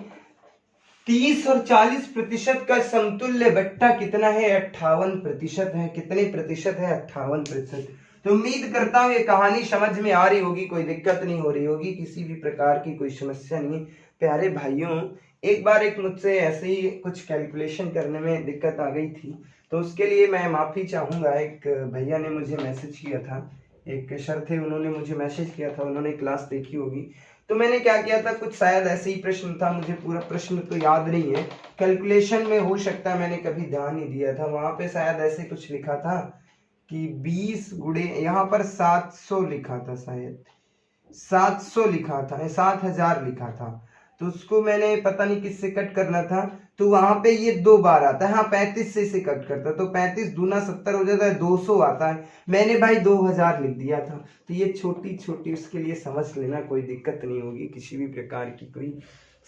30 और 40% का समतुल्य बट्टा कितना है 58% है। कितने प्रतिशत है 58%। तो उम्मीद करता हूँ ये कहानी समझ में आ रही होगी, कोई दिक्कत नहीं हो रही होगी, किसी भी प्रकार की कोई समस्या नहीं। प्यारे भाइयों, एक बार एक मुझसे ऐसे ही कुछ कैलकुलेशन करने में दिक्कत आ गई थी, तो उसके लिए मैं माफी चाहूंगा। एक भैया ने मुझे मैसेज किया था, एक सर थे, उन्होंने मुझे मैसेज किया था, उन्होंने क्लास देखी होगी, तो मैंने क्या किया था, कुछ शायद ऐसे ही प्रश्न था, मुझे पूरा प्रश्न तो याद नहीं है, कैलकुलेशन में हो सकता है मैंने कभी ध्यान नहीं दिया था। वहां पे शायद ऐसे कुछ लिखा था कि 20 गुणे, यहाँ पर 700 लिखा था, शायद 700 लिखा था, 7000 लिखा था, तो उसको मैंने पता नहीं किससे कट करना था, तो वहां पे ये 2 बार आता है, हाँ 35 से इसे कट करता, तो 35 दूना 70 हो जाता है, 200 आता है, मैंने भाई 2000 लिख दिया था। तो ये छोटी छोटी उसके लिए समझ लेना, कोई दिक्कत नहीं होगी, किसी भी प्रकार की कोई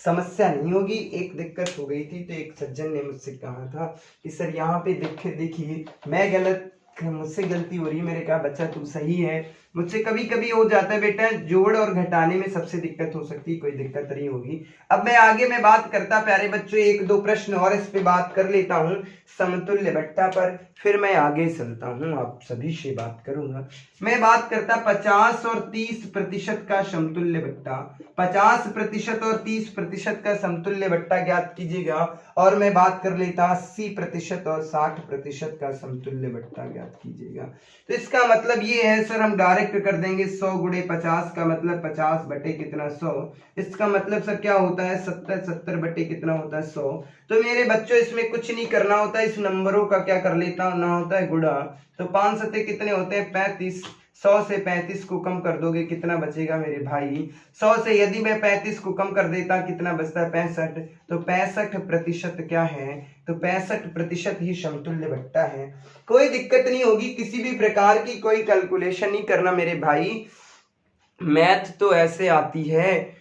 समस्या नहीं होगी। एक दिक्कत हो गई थी, तो एक सज्जन ने मुझसे कहा था कि सर यहाँ पे देखिए मैं गलत, मुझसे गलती हो रही है। मैंने कहा बच्चा तू सही है, मुझसे कभी कभी हो जाता है बेटा, जोड़ और घटाने में सबसे दिक्कत हो सकती है, कोई दिक्कत नहीं होगी। अब मैं आगे मैं बात करता प्यारे बच्चों, एक दो प्रश्न और इस पे बात कर लेता हूँ समतुल्य बट्टा पर, फिर मैं आगे चलता हूँ, आप सभी से बात करूंगा। मैं बात करता 50 और 30% का समतुल्य बट्टा, 50% और 30% का समतुल्य बट्टा ज्ञात कीजिएगा। और मैं बात कर लेता 80% और 60% का समतुल्य बट्टा ज्ञात कीजिएगा। तो इसका मतलब ये है सर, हम डायरेक्ट कर देंगे 100 गुणे 50 का मतलब 50 बटे कितना 100। इसका मतलब सर क्या होता है 70, 70 बटे कितना होता है 100। तो मेरे बच्चों इसमें कुछ नहीं करना होता, इस नंबरों का क्या कर लेता ना होता है गुणा। तो 5 सत्ते कितने होते हैं 35, 100 से 35 को कम कर दोगे कितना बचेगा मेरे भाई, 100 से यदि मैं 35 को कम कर देता कितना बचता है 65। तो 65% क्या है, तो 65% ही समतुल्य बट्टा है। कोई दिक्कत नहीं होगी, किसी भी प्रकार की कोई कैलकुलेशन नहीं करना मेरे भाई, मैथ तो ऐसे आती है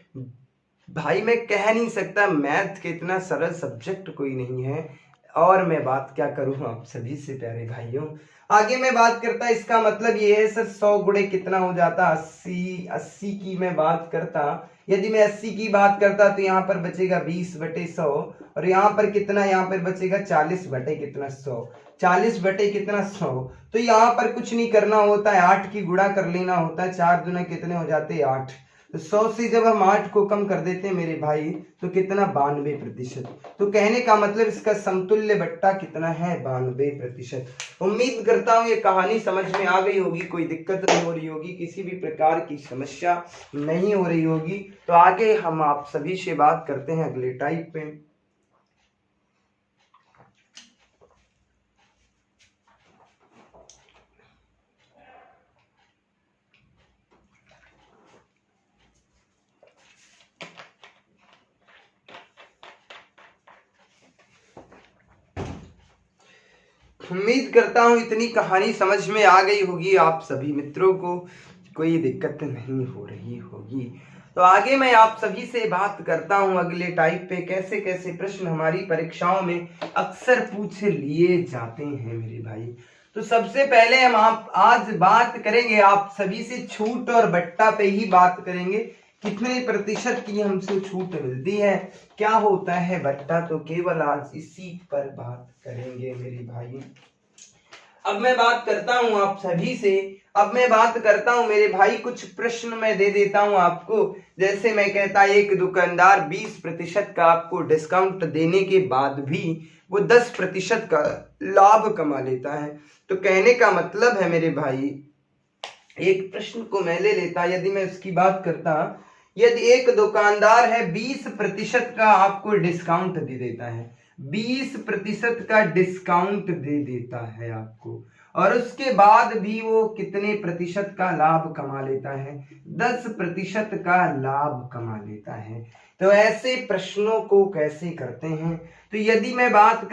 भाई, मैं कह नहीं सकता मैथ के इतना सरल सब्जेक्ट कोई नहीं है। और मैं बात क्या करूं आप सभी से प्यारे भाइयों, आगे मैं बात करता, इसका मतलब ये है सर 100 गुणे कितना हो जाता 80, 80 की मैं बात करता, यदि मैं 80 की बात करता तो यहाँ पर बचेगा 20 बटे 100, और यहाँ पर कितना, यहाँ पर बचेगा 40 बटे कितना 100, 40 बटे कितना 100। तो यहाँ पर कुछ नहीं करना होता है, 8 की गुणा कर लेना होता है, 4 दूना कितने हो जाते हैं 8। तो 100 से जब हम 8 को कम कर देते हैं मेरे भाई तो कितना 92%। तो कहने का मतलब इसका समतुल्य बट्टा कितना है 92%। उम्मीद करता हूँ ये कहानी समझ में आ गई होगी, कोई दिक्कत नहीं हो रही होगी, किसी भी प्रकार की समस्या नहीं हो रही होगी। तो आगे हम आप सभी से बात करते हैं अगले टाइप पे। उम्मीद करता हूँ इतनी कहानी समझ में आ गई होगी, आप सभी मित्रों को कोई दिक्कत नहीं हो रही होगी। तो आगे मैं आप सभी से बात करता हूँ अगले टाइप पे, कैसे कैसे प्रश्न हमारी परीक्षाओं में अक्सर पूछ लिए जाते हैं मेरे भाई। तो सबसे पहले हम आप आज बात करेंगे आप सभी से छूट और बट्टा पे ही बात करेंगे, कितने प्रतिशत की हमसे छूट मिलती है, क्या होता है बट्टा, तो केवल आज इसी पर बात करेंगे मेरे भाई। अब मैं बात करता हूं आप सभी से, अब मैं बात करता हूं मेरे भाई, कुछ प्रश्न मैं दे देता हूं आपको। जैसे मैं कहता एक दुकानदार 20% का आपको डिस्काउंट देने के बाद भी वो 10% का लाभ कमा लेता है। तो कहने का मतलब है मेरे भाई, एक प्रश्न को मैं ले लेता, यदि मैं उसकी बात करता, यदि एक दुकानदार है 20% का आपको डिस्काउंट दे देता है, 20% का डिस्काउंट दे देता है आपको, और उसके बाद भी वो कितने प्रतिशत का लाभ कमा लेता है, 10% का लाभ कमा लेता है। तो ऐसे प्रश्नों को कैसे करते हैं, तो यदि मैं बात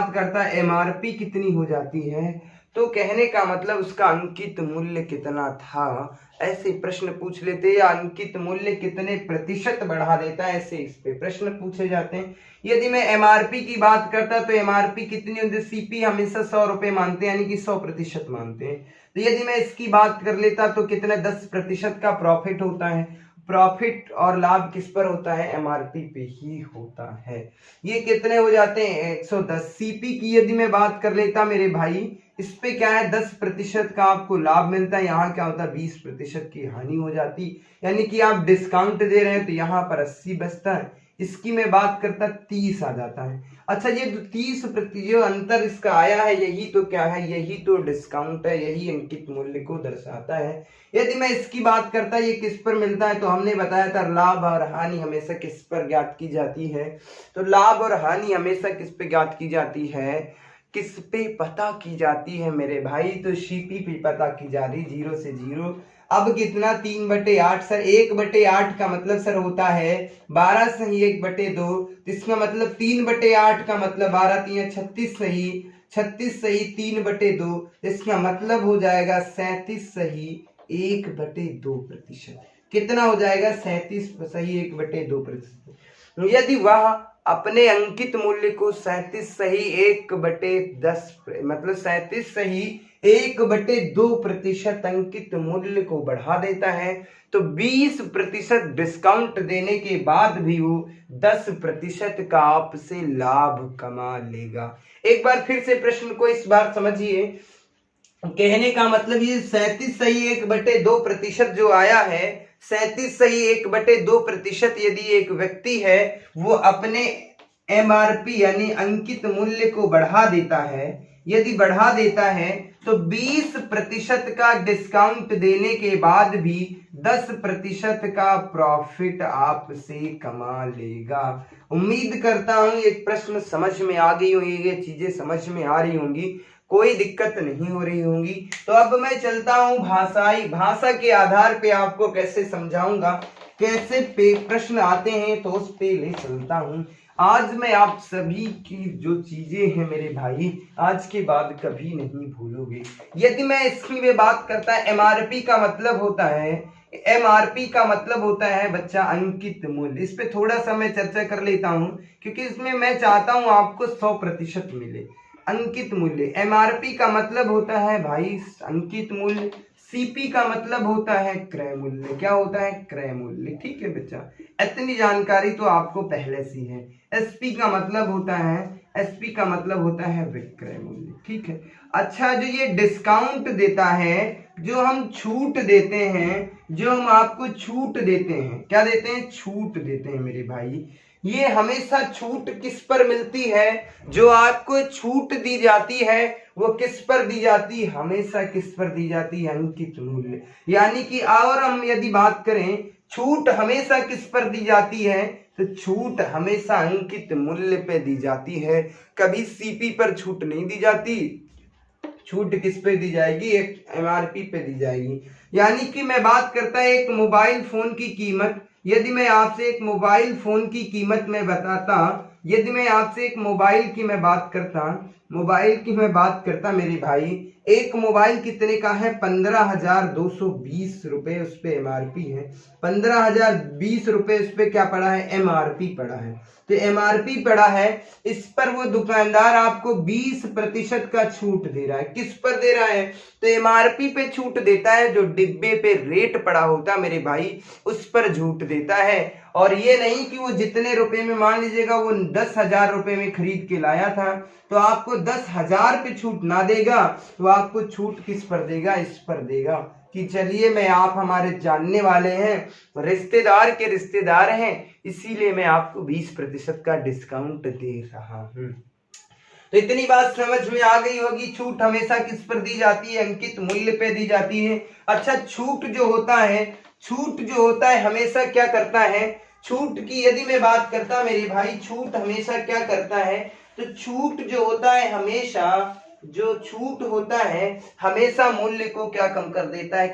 करता एमआरपी कितनी हो जाती है, तो कहने का मतलब उसका अंकित मूल्य कितना था, ऐसे प्रश्न पूछ लेते हैं, या अंकित मूल्य कितने प्रतिशत बढ़ा देता है, ऐसे इस पे प्रश्न पूछे जाते हैं। यदि मैं एमआरपी की बात करता तो एमआरपी कितनी होती है, सीपी हमेशा 100 रुपए मानते हैं, यानी कि 100% मानते हैं। तो यदि मैं इसकी बात कर लेता तो कितना 10% का प्रॉफिट होता है, प्रॉफिट और लाभ किस पर होता है, एमआरपी पे ही होता है। ये कितने हो जाते हैं 110। सीपी की यदि मैं बात कर लेता मेरे भाई, इस पे क्या है 10% का आपको लाभ मिलता है, यहाँ क्या होता है 20% की हानि हो जाती, यानी कि आप डिस्काउंट दे रहे हैं तो यहाँ पर 80 बचता है, इसकी मैं बात करता 30 आ जाता है। अच्छा ये 30% जो अंतर इसका आया है, यही तो क्या है, यही तो डिस्काउंट है, यही अंकित मूल्य को दर्शाता है। यदि मैं इसकी बात करता ये किस पर मिलता है, तो हमने बताया था लाभ और हानि हमेशा किस पर ज्ञात की जाती है, तो लाभ और हानि हमेशा किस पे ज्ञात की जाती है, किस पे पता की जाती है मेरे भाई, तो सीपी पे पता की जा रही, 0 से 0। अब कितना 3/8 सर, 1/8 का मतलब सर होता है 12 सही 1/2, इसका मतलब 3/8 का मतलब 12 3 36 सही, 36 सही 3/2, इसका मतलब हो जाएगा 37 सही 1/2%। कितना हो जाएगा 37 सही 1/2%। यदि वह अपने अंकित मूल्य को 37 सही 1/10 मतलब 37 सही 1/2% अंकित मूल्य को बढ़ा देता है तो 20% डिस्काउंट देने के बाद भी वो 10% का आपसे लाभ कमा लेगा। एक बार फिर से प्रश्न को इस बार समझिए। कहने का मतलब ये 37 सही 1/2% जो आया है, 37 सही 1/2% यदि एक व्यक्ति है वो अपने एमआरपी यानी अंकित मूल्य को बढ़ा देता है, यदि बढ़ा देता है तो 20% का डिस्काउंट देने के बाद भी 10% का प्रॉफिट आपसे कमा लेगा। उम्मीद करता हूं ये प्रश्न समझ में आ गई होगी, ये चीजें समझ में आ रही होंगी, कोई दिक्कत नहीं हो रही होंगी। तो अब मैं चलता हूं भाषा के आधार पे आपको कैसे समझाऊंगा, कैसे प्रश्न आते हैं तो उस पे ले चलता हूं। आज मैं आप सभी की जो चीजें हैं मेरे भाई, आज के बाद कभी नहीं भूलोगे। यदि मैं इसकी में बात करता है, एमआरपी का मतलब होता है, एमआरपी का मतलब होता है बच्चा अंकित मूल्य। इस पे थोड़ा सा मैं चर्चा कर लेता हूं क्योंकि इसमें मैं चाहता हूं आपको 100% मिले। अंकित मूल्य, एमआरपी का मतलब होता है भाई अंकित मूल्य, सीपी का मतलब होता है क्रय मूल्य। क्या होता है? क्रय मूल्य। ठीक है बच्चा, इतनी जानकारी तो आपको पहले से है। एसपी का मतलब होता है विक्रय मूल्य। ठीक है। अच्छा, जो ये डिस्काउंट देता है, जो हम छूट देते हैं, जो हम आपको छूट देते हैं, क्या देते हैं? छूट देते हैं मेरे भाई। ये हमेशा छूट किस पर मिलती है? जो आपको छूट दी जाती है वो किस पर दी जाती है? हमेशा किस पर दी जाती है? अंकित मूल्य। यानी कि और हम यदि बात करें, छूट हमेशा किस पर दी जाती है? तो छूट हमेशा अंकित मूल्य पे दी जाती है, कभी सीपी पर छूट नहीं दी जाती। छूट किस पे दी जाएगी? एक एमआरपी पे दी जाएगी। यानी कि मैं बात करता एक मोबाइल फोन की कीमत, यदि मैं आपसे एक मोबाइल फोन की कीमत में बताता, यदि मैं आपसे एक मोबाइल की मैं बात करता मेरे भाई, एक मोबाइल कितने का है? 15,220 रुपए उस पे एमआरपी है। 15,020 रुपए उस पे क्या पड़ा है? एमआरपी पड़ा है। तो एमआरपी पड़ा है, इस पर वो दुकानदार आपको 20% का छूट दे रहा है। किस पर दे रहा है? तो एमआरपी पे छूट देता है, जो डिब्बे पे रेट पड़ा होता मेरे भाई उस पर छूट देता है। और ये नहीं कि वो जितने रुपए में, मान लीजिएगा वो 10,000 रुपए में खरीद के लाया था तो आपको 10,000 पे छूट ना देगा, तो आपको छूट किस पर देगा? इस पर देगा कि चलिए मैं आप हमारे जानने वाले हैं, रिश्तेदार के रिश्तेदार हैं, इसीलिए मैं आपको 20% का डिस्काउंट दे रहा हूं। तो इतनी बात समझ में आ गई होगी। छूट हमेशा किस पर दी जाती है? अंकित मूल्य पे दी जाती है। अच्छा, छूट जो होता है हमेशा क्या करता है? छूट की यदि मैं बात करता मेरे भाई, छूट हमेशा क्या करता है? तो छूट जो होता है हमेशा मूल्य को क्या कम कर देता है?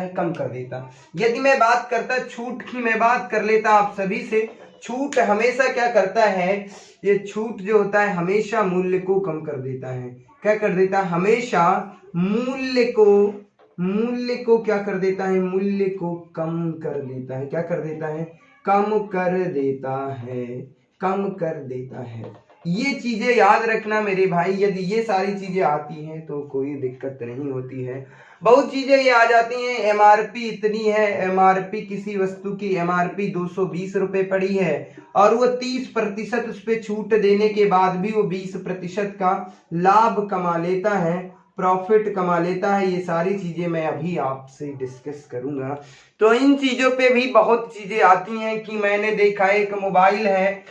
कम कर देता। यदि मैं बात करता छूट की, मैं बात कर लेता आप सभी से, छूट हमेशा क्या करता है? ये छूट जो होता है हमेशा मूल्य को कम कर देता है। क्या कर देता है? हमेशा मूल्य को क्या कर देता है? मूल्य को कम कर देता है। क्या कर देता है? कम कर देता है। ये चीजें याद रखना मेरे भाई, यदि ये सारी चीजें आती हैं तो कोई दिक्कत नहीं होती है। बहुत चीजें ये आ जाती हैं, एमआरपी इतनी है, एमआरपी किसी वस्तु की एमआरपी 220 रुपए पड़ी है और वो 30% उस पे छूट देने के बाद भी वो 20% का लाभ कमा लेता है, प्रॉफिट कमा लेता है। ये सारी चीजें मैं अभी आपसे डिस्कस करूंगा। तो इन चीजों पे भी बहुत चीजें आती हैं कि मैंने देखा एक मोबाइल है,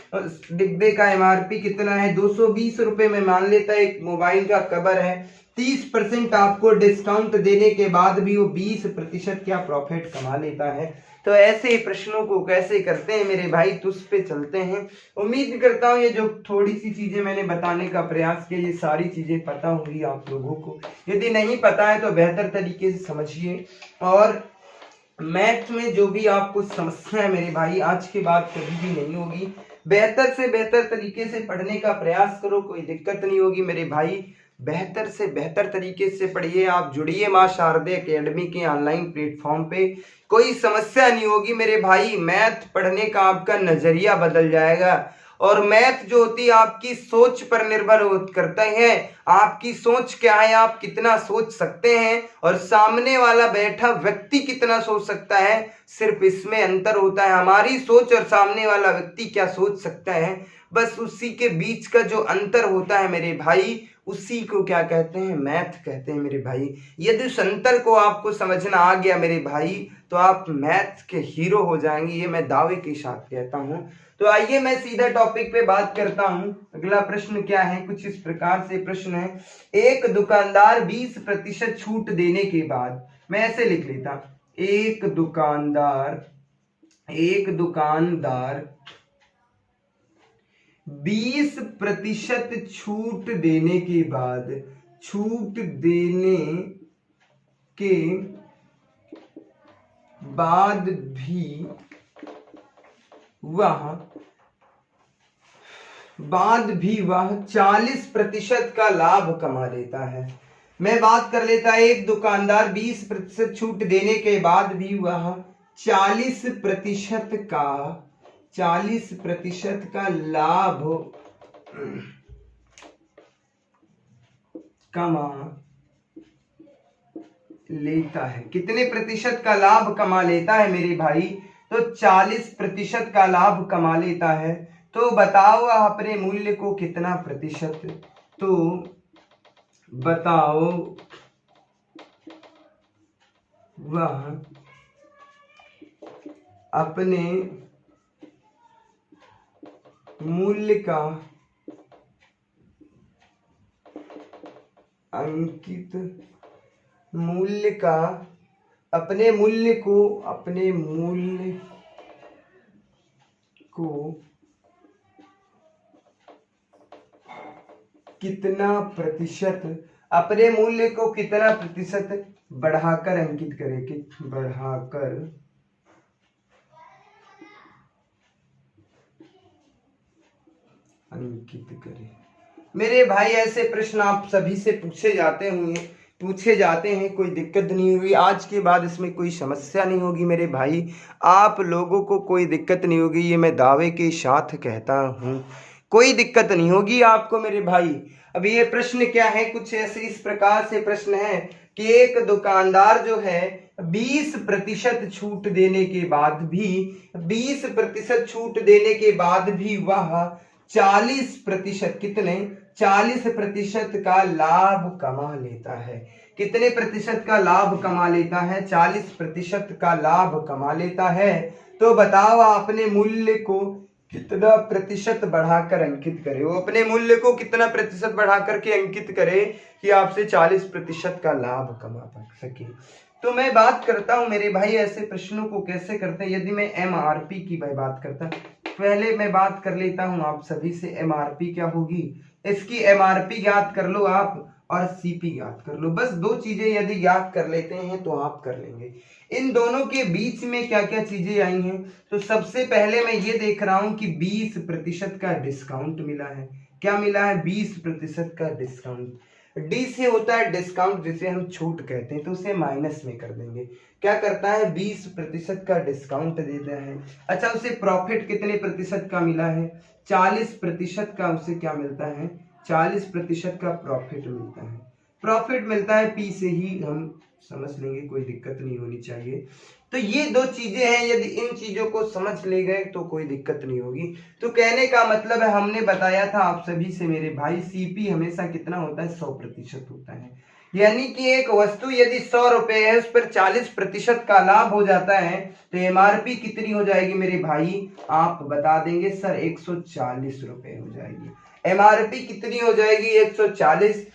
डिब्बे का एमआरपी कितना है? 220 रुपए में मान लेता है एक मोबाइल का कवर है, 30% आपको डिस्काउंट देने के बाद भी वो 20% क्या प्रॉफिट कमा लेता है। तो ऐसे प्रश्नों को कैसे करते हैं मेरे भाई, तो उस पे चलते हैं। उम्मीद करता हूँ ये जो थोड़ी सी चीजें मैंने बताने का प्रयास किया, ये सारी चीजें पता होंगी आप लोगों को। यदि नहीं पता है तो बेहतर तरीके से समझिए। और मैथ में जो भी आपको समस्या है मेरे भाई, आज के बाद कभी भी नहीं होगी। बेहतर से बेहतर तरीके से पढ़ने का प्रयास करो, कोई दिक्कत नहीं होगी मेरे भाई। बेहतर से बेहतर तरीके से पढ़िए। आप जुड़िए माँ शारदे एकेडमी के ऑनलाइन प्लेटफॉर्म पे। कोई समस्या नहीं होगी मेरे भाई, मैथ पढ़ने का आपका नजरिया बदल जाएगा। और मैथ जो होती है आपकी सोच पर निर्भर करता है, आपकी सोच क्या है, आप कितना सोच सकते हैं और सामने वाला बैठा व्यक्ति कितना सोच सकता है, सिर्फ इसमें अंतर होता है। हमारी सोच और सामने वाला व्यक्ति क्या सोच सकता है, बस उसी के बीच का जो अंतर होता है मेरे भाई, उसी को क्या कहते हैं, मैथ कहते हैं मेरे भाई। यदि उस अंतर को आपको समझना आ गया मेरे भाई, तो आप मैथ के हीरो हो जाएंगे, ये मैं दावे के साथ कहता हूं। तो आइए मैं सीधा टॉपिक पे बात करता हूं। अगला प्रश्न क्या है, कुछ इस प्रकार से प्रश्न है। एक दुकानदार 20% छूट देने के बाद, मैं ऐसे लिख लेता, एक दुकानदार 20% छूट देने के बाद भी वह 40% का लाभ कमा लेता है। मैं बात कर लेता, एक दुकानदार 20% छूट देने के बाद भी वह 40% का लाभ कमा लेता है। कितने प्रतिशत का लाभ कमा लेता है मेरे भाई, तो 40% का लाभ कमा लेता है। तो बताओ अपने मूल्य को कितना प्रतिशत, तो बताओ वह अपने मूल्य का अपने मूल्य को कितना प्रतिशत बढ़ाकर अंकित करे। मेरे भाई ऐसे प्रश्न आप सभी से पूछे जाते हैं, कोई दिक्कत नहीं हुई। आज के बाद इसमें कोई समस्या नहीं होगी मेरे भाई, आप लोगों को कोई दिक्कत नहीं होगी, ये मैं दावे के साथ कहता हूँ। कोई दिक्कत नहीं होगी आपको मेरे भाई। अब ये प्रश्न क्या है, कुछ ऐसे इस प्रकार से प्रश्न है कि एक दुकानदार जो है 20% छूट देने के बाद भी वह 40% का लाभ कमा लेता है। कितने प्रतिशत का लाभ कमा लेता है, 40% का लाभ कमा लेता है। तो बताओ अपने मूल्य को कितना प्रतिशत बढ़ाकर अंकित करे, वो अपने मूल्य को कितना प्रतिशत बढ़ाकर के अंकित करे कि आपसे 40% का लाभ कमा सके। तो मैं बात करता हूं मेरे भाई ऐसे प्रश्नों को कैसे करते हैं। यदि मैं एमआरपी की बात करता, पहले मैं बात कर लेता हूं आप सभी से, एमआरपी क्या होगी, इसकी एमआरपी याद कर लो आप और सीपी याद कर लो। बस दो चीजें यदि याद कर लेते हैं तो आप कर लेंगे। इन दोनों के बीच में क्या क्या चीजें आई हैं, तो सबसे पहले मैं ये देख रहा हूं कि 20% का डिस्काउंट मिला है। क्या मिला है, 20% का डिस्काउंट। डी से होता है डिस्काउंट, जिसे हम छूट कहते हैं, तो उसे माइनस में कर देंगे। क्या करता है, 20% का डिस्काउंट देता है। अच्छा, उसे प्रॉफिट कितने प्रतिशत का मिला है, 40% का उसे क्या मिलता है, 40% का प्रॉफिट मिलता है। प्रॉफिट मिलता है, पी से ही हम समझ लेंगे, कोई दिक्कत नहीं होनी चाहिए। तो ये दो चीजें हैं, यदि इन चीजों को समझ ले गए तो कोई दिक्कत नहीं होगी। तो कहने का मतलब है, हमने बताया था आप सभी से मेरे भाई, सीपी हमेशा कितना होता है, 100% होता है। यानी कि एक वस्तु यदि 100 रुपए है, उस पर 40% का लाभ हो जाता है, तो एमआरपी कितनी हो जाएगी मेरे भाई, आप बता देंगे सर 140 रुपए हो जाएगी। एमआरपी कितनी हो जाएगी, 140।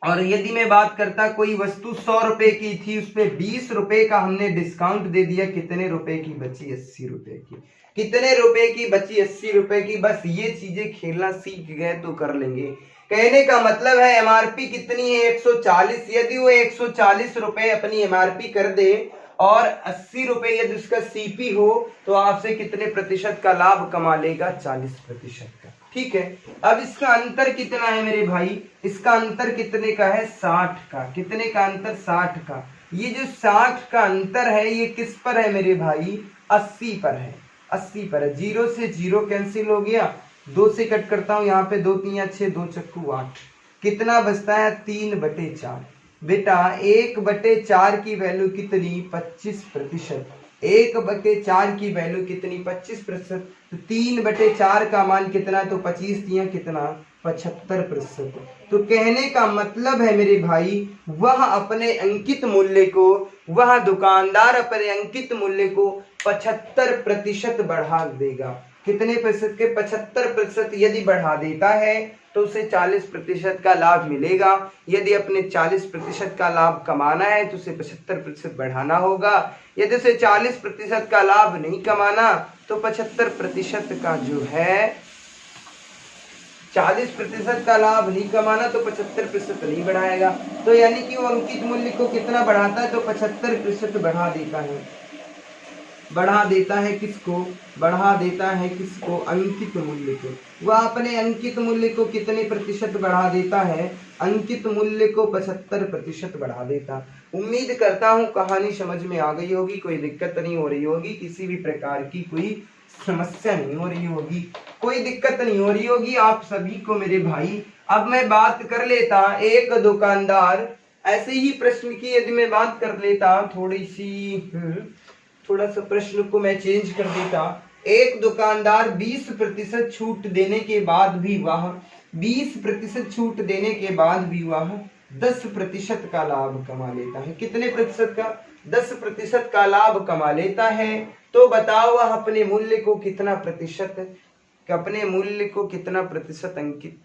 और यदि मैं बात करता, कोई वस्तु 100 रुपए की थी, उस पे 20 रुपए का हमने डिस्काउंट दे दिया, कितने रुपए की बची, 80 रुपए की। कितने रुपए की बची, 80 रुपए की। बस ये चीजें खेलना सीख गए तो कर लेंगे। कहने का मतलब है एमआरपी कितनी है, 140। यदि वो 140 रुपए अपनी एमआरपी कर दे और 80 रुपए यदि उसका सीपी हो, तो आपसे कितने प्रतिशत का लाभ कमा लेगा, 40% का। ठीक है। अब इसका अंतर कितना है मेरे भाई, इसका अंतर कितने का है, 60 का। कितने का अंतर, 60 का। ये जो 60 का अंतर है ये किस पर है मेरे भाई, 80 पर है। 80 पर है। 0 से 0 कैंसिल हो गया, 2 से कट करता हूं, यहाँ पे 2 3 या 6, 2 चक्कू 8। कितना बचता है, 3/4। बेटा 1/4 की वैल्यू कितनी, 25%। 1/4 की वैल्यू कितनी, 25%। तो 3/4 का मान कितना, तो 25 दिया कितना, 75%। तो कहने का मतलब है मेरे भाई, वह अपने अंकित मूल्य को, वह दुकानदार अपने अंकित मूल्य को 75% बढ़ा देगा। कितने प्रतिशत के, 75%। यदि बढ़ा देता है तो उसे 40% का लाभ मिलेगा। यदि अपने 40% का लाभ कमाना है तो उसे 75% बढ़ाना होगा। यदि उसे 40% का लाभ नहीं कमाना तो 75% का जो है, 40% का लाभ नहीं कमाना तो 75% नहीं बढ़ाएगा। तो यानी कि वो अंकित मूल्य को कितना बढ़ाता है, तो 75% बढ़ा देता है। बढ़ा देता है किसको, बढ़ा देता है किसको, अंकित मूल्य को। वह अपने अंकित मूल्य को कितने प्रतिशत बढ़ा देता है, अंकित मूल्य को 75% बढ़ा देता। उम्मीद करता हूं कहानी समझ में आ गई होगी, कोई दिक्कत नहीं हो रही होगी, किसी भी प्रकार की कोई समस्या नहीं हो रही होगी, कोई दिक्कत नहीं हो रही होगी आप सभी को मेरे भाई। अब मैं बात कर लेता एक दुकानदार, ऐसे ही प्रश्न की यदि मैं बात कर लेता, थोड़ा सा प्रश्न को मैं चेंज कर देता। एक दुकानदार 20% छूट देने के बाद भी वह 20% छूट देने के बाद भी वह 10% का लाभ कमा लेता है। कितने प्रतिशत का, 10% का लाभ कमा लेता है। तो बताओ वह अपने मूल्य को कितना प्रतिशत, अपने मूल्य को कितना प्रतिशत अंकित,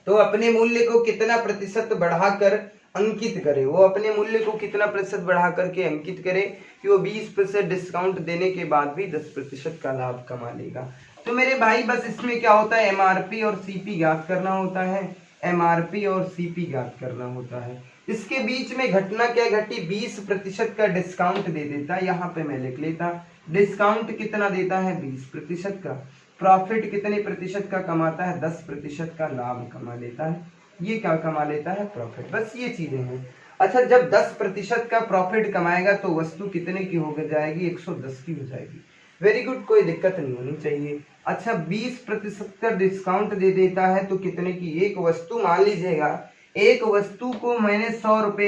तो अपने मूल्य को कितना प्रतिशत बढ़ाकर अंकित करे, वो अपने मूल्य को कितना प्रतिशत बढ़ा करके अंकित करे कि वो 20% डिस्काउंट देने के बाद भी 10% का लाभ कमा लेगा। तो मेरे भाई बस इसमें क्या होता है, एमआरपी और सीपी ज्ञात करना होता है। एमआरपी और सीपी ज्ञात करना होता है। इसके बीच में घटना क्या घटी, 20% का डिस्काउंट दे देता है। यहाँ पे मैं लिख लेता, डिस्काउंट कितना देता है, 20% का। प्रॉफिट कितने प्रतिशत का कमाता है, 10% का लाभ कमा लेता है। ये क्या कमा लेता है, प्रॉफिट। बस ये चीजें हैं। अच्छा, जब 10% का प्रॉफिट कमाएगा तो वस्तु कितने की हो जाएगी, 110 की हो जाएगी। वेरी गुड, कोई दिक्कत नहीं होनी चाहिए। अच्छा, 20% का डिस्काउंट दे देता है तो कितने की, एक वस्तु मान लीजिएगा, एक वस्तु को मैंने 100 रुपए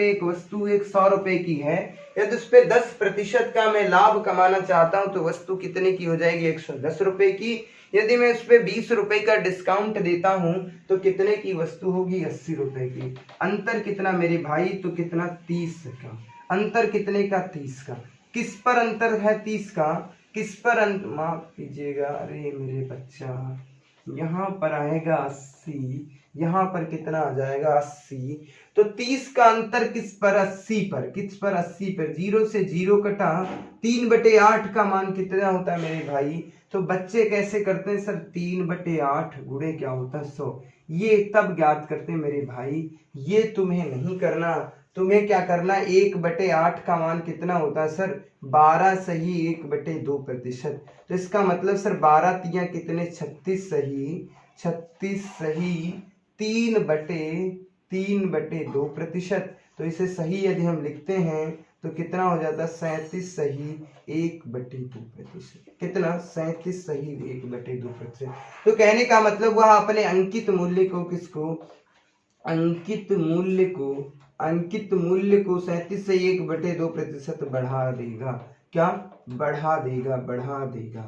एक वस्तु, एक 100 रुपए की है। यदि उस पर 10% का मैं लाभ कमाना चाहता हूं तो वस्तु कितने की हो जाएगी, 110 रुपए की। यदि मैं उस पर 20 रुपए का डिस्काउंट देता हूं तो कितने की वस्तु होगी, 80 रुपए की। अंतर कितना मेरे भाई, तो कितना, 30 का। अंतर कितने का, 30 का। किस पर अंतर है, 30 का, किस पर माफ कीजिएगा, अरे मेरे बच्चा, यहाँ पर आएगा 80, यहाँ पर कितना आ जाएगा, 80। तो 30 का अंतर किस पर, 80 पर। किस पर, 80 पर। 0 से 0 कटा, 3/8 का मान कितना होता है मेरे भाई। तो बच्चे कैसे करते हैं सर, 3/8 गुणे क्या होता है, 100। ये तब ज्ञात करते हैं मेरे भाई, ये तुम्हें नहीं करना। तुम्हें क्या करना, 1/8 का मान कितना होता है सर, 12 सही 1/2%। तो इसका मतलब सर 12 तिया कितने, 36 सही, 36 सही 3/2%। तो इसे सही यदि हम लिखते हैं तो कितना हो जाता है, 37 सही 1/2%। कितना, 37 सही 1/2%। तो कहने का मतलब वह अपने अंकित मूल्य को, किसको, अंकित मूल्य को, अंकित मूल्य को 37 से 1/2% बढ़ा देगा। क्या, बढ़ा देगा, बढ़ा देगा।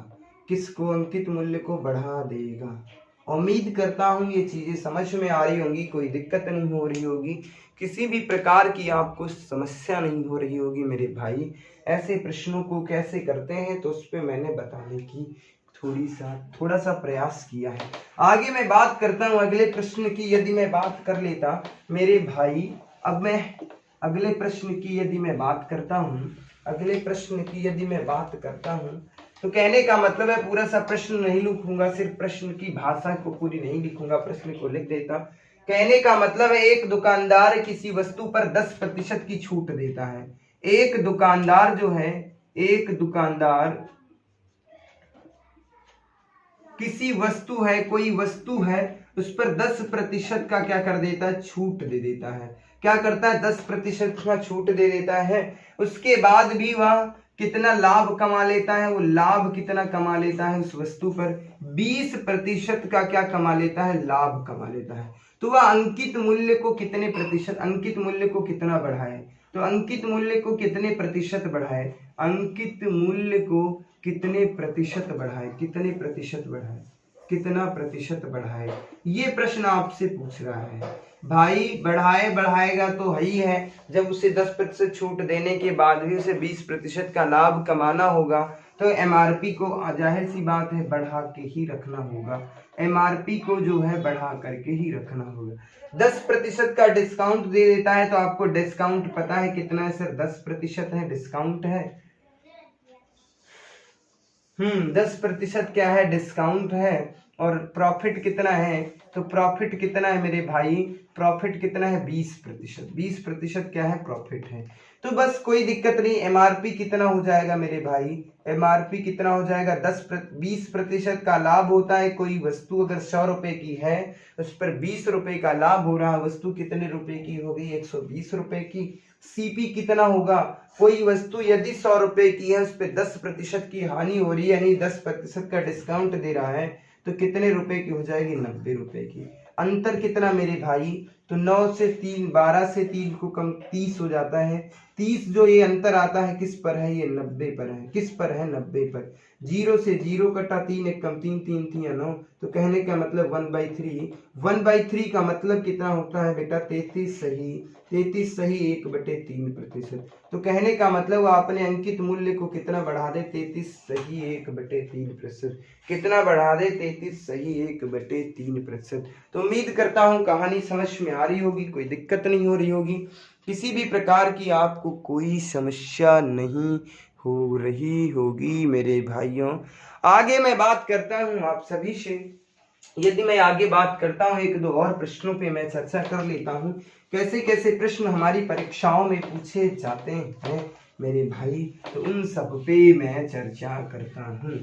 किसको, अंकित मूल्य को बढ़ा देगा। उम्मीद करता हूं ये चीजें समझ में आ रही होंगी, कोई दिक्कत नहीं हो रही होगी, किसी भी प्रकार की आपको समस्या नहीं हो रही होगी मेरे भाई। ऐसे प्रश्नों को कैसे करते हैं तो उस पर मैंने बताने की थोड़ा सा प्रयास किया है। आगे मैं बात करता हूं अगले प्रश्न की, यदि मैं बात कर लेता मेरे भाई। अब मैं अगले प्रश्न की यदि मैं बात करता हूं, अगले प्रश्न की यदि मैं बात करता हूं, तो कहने का मतलब है पूरा सा प्रश्न नहीं लिखूंगा, सिर्फ प्रश्न की भाषा को पूरी नहीं लिखूंगा, प्रश्न को लिख देता। कहने का मतलब है एक दुकानदार किसी वस्तु पर 10% की छूट देता है। एक दुकानदार जो है, एक दुकानदार किसी वस्तु है, कोई वस्तु है, उस पर 10% का क्या कर देता है, छूट दे देता है। क्या करता है, 10% का छूट दे देता है। उसके बाद भी वह कितना लाभ कमा लेता है, वो लाभ कितना कमा लेता है, उस वस्तु पर 20% का क्या कमा लेता है, लाभ कमा लेता है। तो वह अंकित मूल्य को कितने प्रतिशत, अंकित मूल्य को कितना बढ़ाए, तो अंकित मूल्य को कितने प्रतिशत बढ़ाए, अंकित मूल्य को कितने प्रतिशत बढ़ाए, कितने प्रतिशत बढ़ाए, कितना प्रतिशत बढ़ाए, ये प्रश्न आपसे पूछ रहा है भाई। बढ़ाएगा तो है ही है, जब उसे 10% छूट देने के बाद भी उसे 20% का लाभ कमाना होगा, तो एमआरपी को जाहिर सी बात है बढ़ा के ही रखना होगा, एमआरपी को जो है बढ़ा करके ही रखना होगा। 10% का डिस्काउंट दे देता है, तो आपको डिस्काउंट पता है कितना है सर, 10% है डिस्काउंट है। 10% क्या है, डिस्काउंट है। और प्रॉफिट कितना है, तो प्रॉफिट कितना है मेरे भाई, प्रॉफिट कितना है, 20%। 20% क्या है, प्रॉफिट है। तो बस कोई दिक्कत नहीं, एमआरपी कितना हो जाएगा मेरे भाई, एमआरपी कितना हो जाएगा, 20% का लाभ होता है। कोई वस्तु अगर 100 रुपए की है, उस पर 20 रुपए का लाभ हो रहा है, वस्तु कितने रुपए की हो गई, 120 रुपए की। सीपी कितना होगा, कोई वस्तु यदि 100 रुपए की है, उस पर 10% की हानि हो रही है, यानी 10% का डिस्काउंट दे रहा है, तो कितने रुपए की हो जाएगी, 90 रुपए की। अंतर कितना मेरे भाई, तो 9 से 3, 12 से 3 को कम 30 हो जाता है। 30 जो ये अंतर आता है किस पर है, ये 90 पर है, किस पर है, 90 पर। 0 से 0 कटा, 3 एक कम 3, 3 3 9, तो कहने का मतलब 1/3। 1/3 का मतलब कितना होता है बेटा, 33 सही, 33 सही 1/3%। तो कहने का मतलब आपने अंकित मूल्य को कितना बढ़ा दे, 33 सही 1/3%। कितना बढ़ा दे, 33 सही 1/3%। तो उम्मीद करता हूँ कहानी समझ में आ रही होगी, कोई दिक्कत नहीं हो रही होगी, किसी भी प्रकार की आपको कोई समस्या नहीं हो रही होगी मेरे भाइयों। आगे मैं बात करता हूँ आप सभी से। यदि मैं आगे बात करता हूँ, एक दो और प्रश्नों पे मैं चर्चा कर लेता हूँ, कैसे कैसे प्रश्न हमारी परीक्षाओं में पूछे जाते हैं मेरे भाई, तो उन सब पे मैं चर्चा करता हूँ।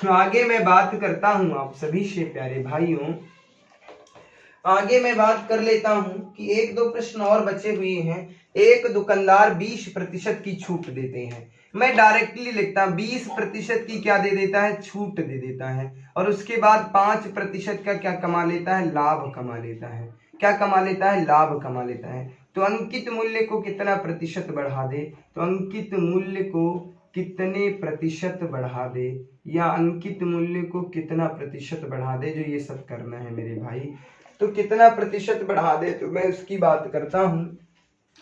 तो आगे मैं बात करता हूँ आप सभी से प्यारे भाइयों, आगे मैं बात कर लेता हूं कि एक दो प्रश्न और बचे हुए हैं। एक दुकानदार 20% की छूट देते हैं, मैं डायरेक्टली लिखता हूं 20% की क्या दे देता है, छूट दे देता है, और उसके बाद 5% का क्या कमा लेता है, लाभ कमा लेता है। क्या कमा लेता है, लाभ कमा लेता है। तो अंकित मूल्य को कितना प्रतिशत बढ़ा दे, तो अंकित मूल्य को कितने प्रतिशत बढ़ा दे, या अंकित मूल्य को कितना प्रतिशत बढ़ा दे, जो ये सब करना है मेरे भाई। तो कितना प्रतिशत बढ़ा दे, तो मैं उसकी बात करता हूँ।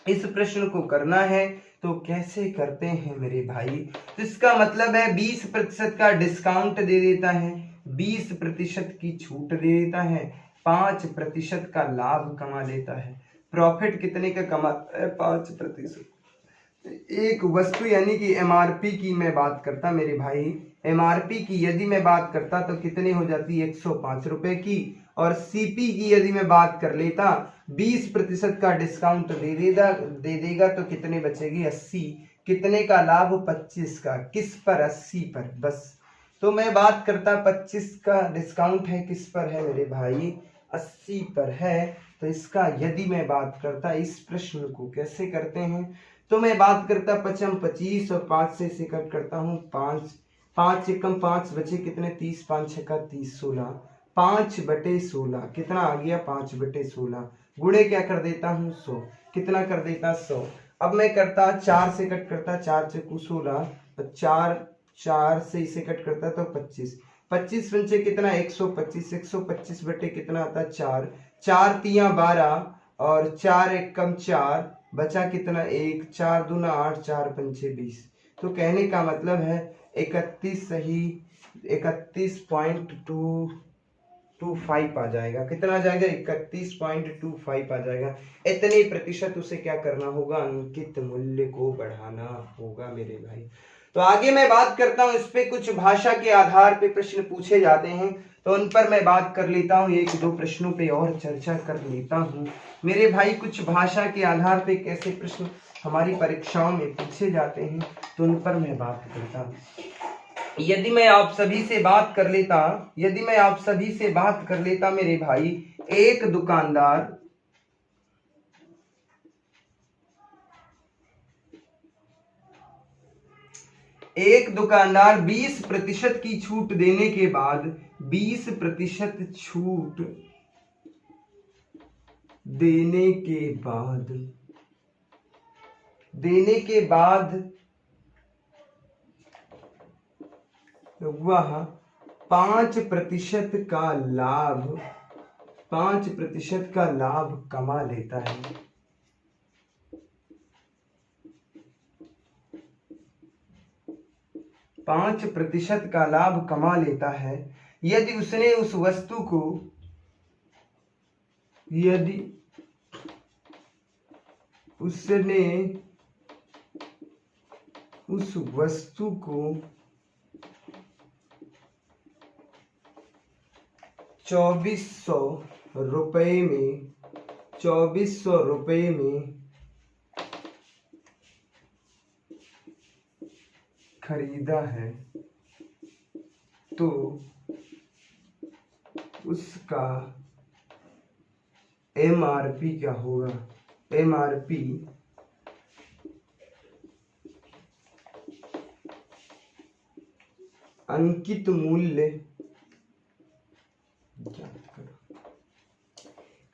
इस प्रश्न को करना है तो कैसे करते हैं मेरे भाई, तो इसका मतलब है 20% का डिस्काउंट दे देता है, 20% की छूट दे देता है, 5% का लाभ कमा लेता है। प्रॉफिट कितने का कमाता है, 5%। एक वस्तु यानी कि एमआरपी की मैं बात करता मेरे भाई, एमआरपी की यदि मैं बात करता तो कितने हो जाती, 105 रुपए की। और सीपी की यदि मैं बात कर लेता, 20% का डिस्काउंट दे देगा तो कितने बचेगी, 80। कितने का लाभ, 25 का। किस पर, 80 पर। बस तो मैं बात करता 25 का डिस्काउंट है, किस पर है मेरे भाई, 80 पर है। तो इसका यदि मैं बात करता, इस प्रश्न को कैसे करते हैं, तो मैं बात करता 25 और 5 से इसे कट करता हूँ 5, 5 एकम 5 बचे कितने, 30, 5 छक्का 30, 16, 5/16 कितना आ गया, 5/16। गुणे क्या कर देता हूँ, 100। कितना कर देता, 100। अब मैं करता 4 से कट करता, 4 चक्कू 16, 4 से इसे कट करता तो 25, 25 पंचे कितना, 125, 125 बटे कितना आता है, 4, 4 तिया 12 और 4 एकम 4 बचा कितना, 1, 4 दूना 8, 4 पंचे 20। तो कहने का मतलब है 31 सही 31.225 आ जाएगा। कितना आ जाएगा, 31.25 आ जाएगा। इतने प्रतिशत उसे क्या करना होगा, अंकित मूल्य को बढ़ाना होगा मेरे भाई। तो आगे मैं बात करता हूं, इस पे कुछ भाषा के आधार पे प्रश्न पूछे जाते हैं, तो उन पर मैं बात कर लेता हूं, एक दो प्रश्नों पे और चर्चा कर लेता हूं मेरे भाई। कुछ भाषा के आधार पे कैसे प्रश्न हमारी परीक्षाओं में पूछे जाते हैं, तो उन पर मैं बात करता हूं। यदि मैं आप सभी से बात कर लेता मेरे भाई, एक दुकानदार 20% की छूट देने के बाद 20% छूट देने के बाद वह 5% का लाभ कमा लेता है। पांच प्रतिशत का लाभ कमा लेता है यदि उसने उस वस्तु को 2400 रुपए में खरीदा है तो उसका MRP क्या होगा? MRP अंकित मूल्य।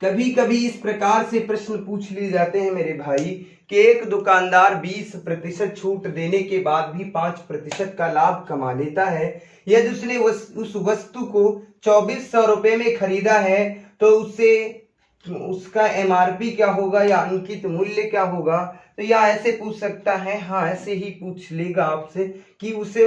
कभी कभी इस प्रकार से प्रश्न पूछ लिए जाते हैं मेरे भाई कि एक दुकानदार 20% छूट देने के बाद भी 5% का लाभ कमा लेता है। यदि उसने उस वस्तु को 2400 रुपए में खरीदा है तो उसका MRP क्या होगा या अंकित मूल्य क्या होगा? तो या ऐसे पूछ सकता है, हाँ ऐसे ही पूछ लेगा आपसे कि उसने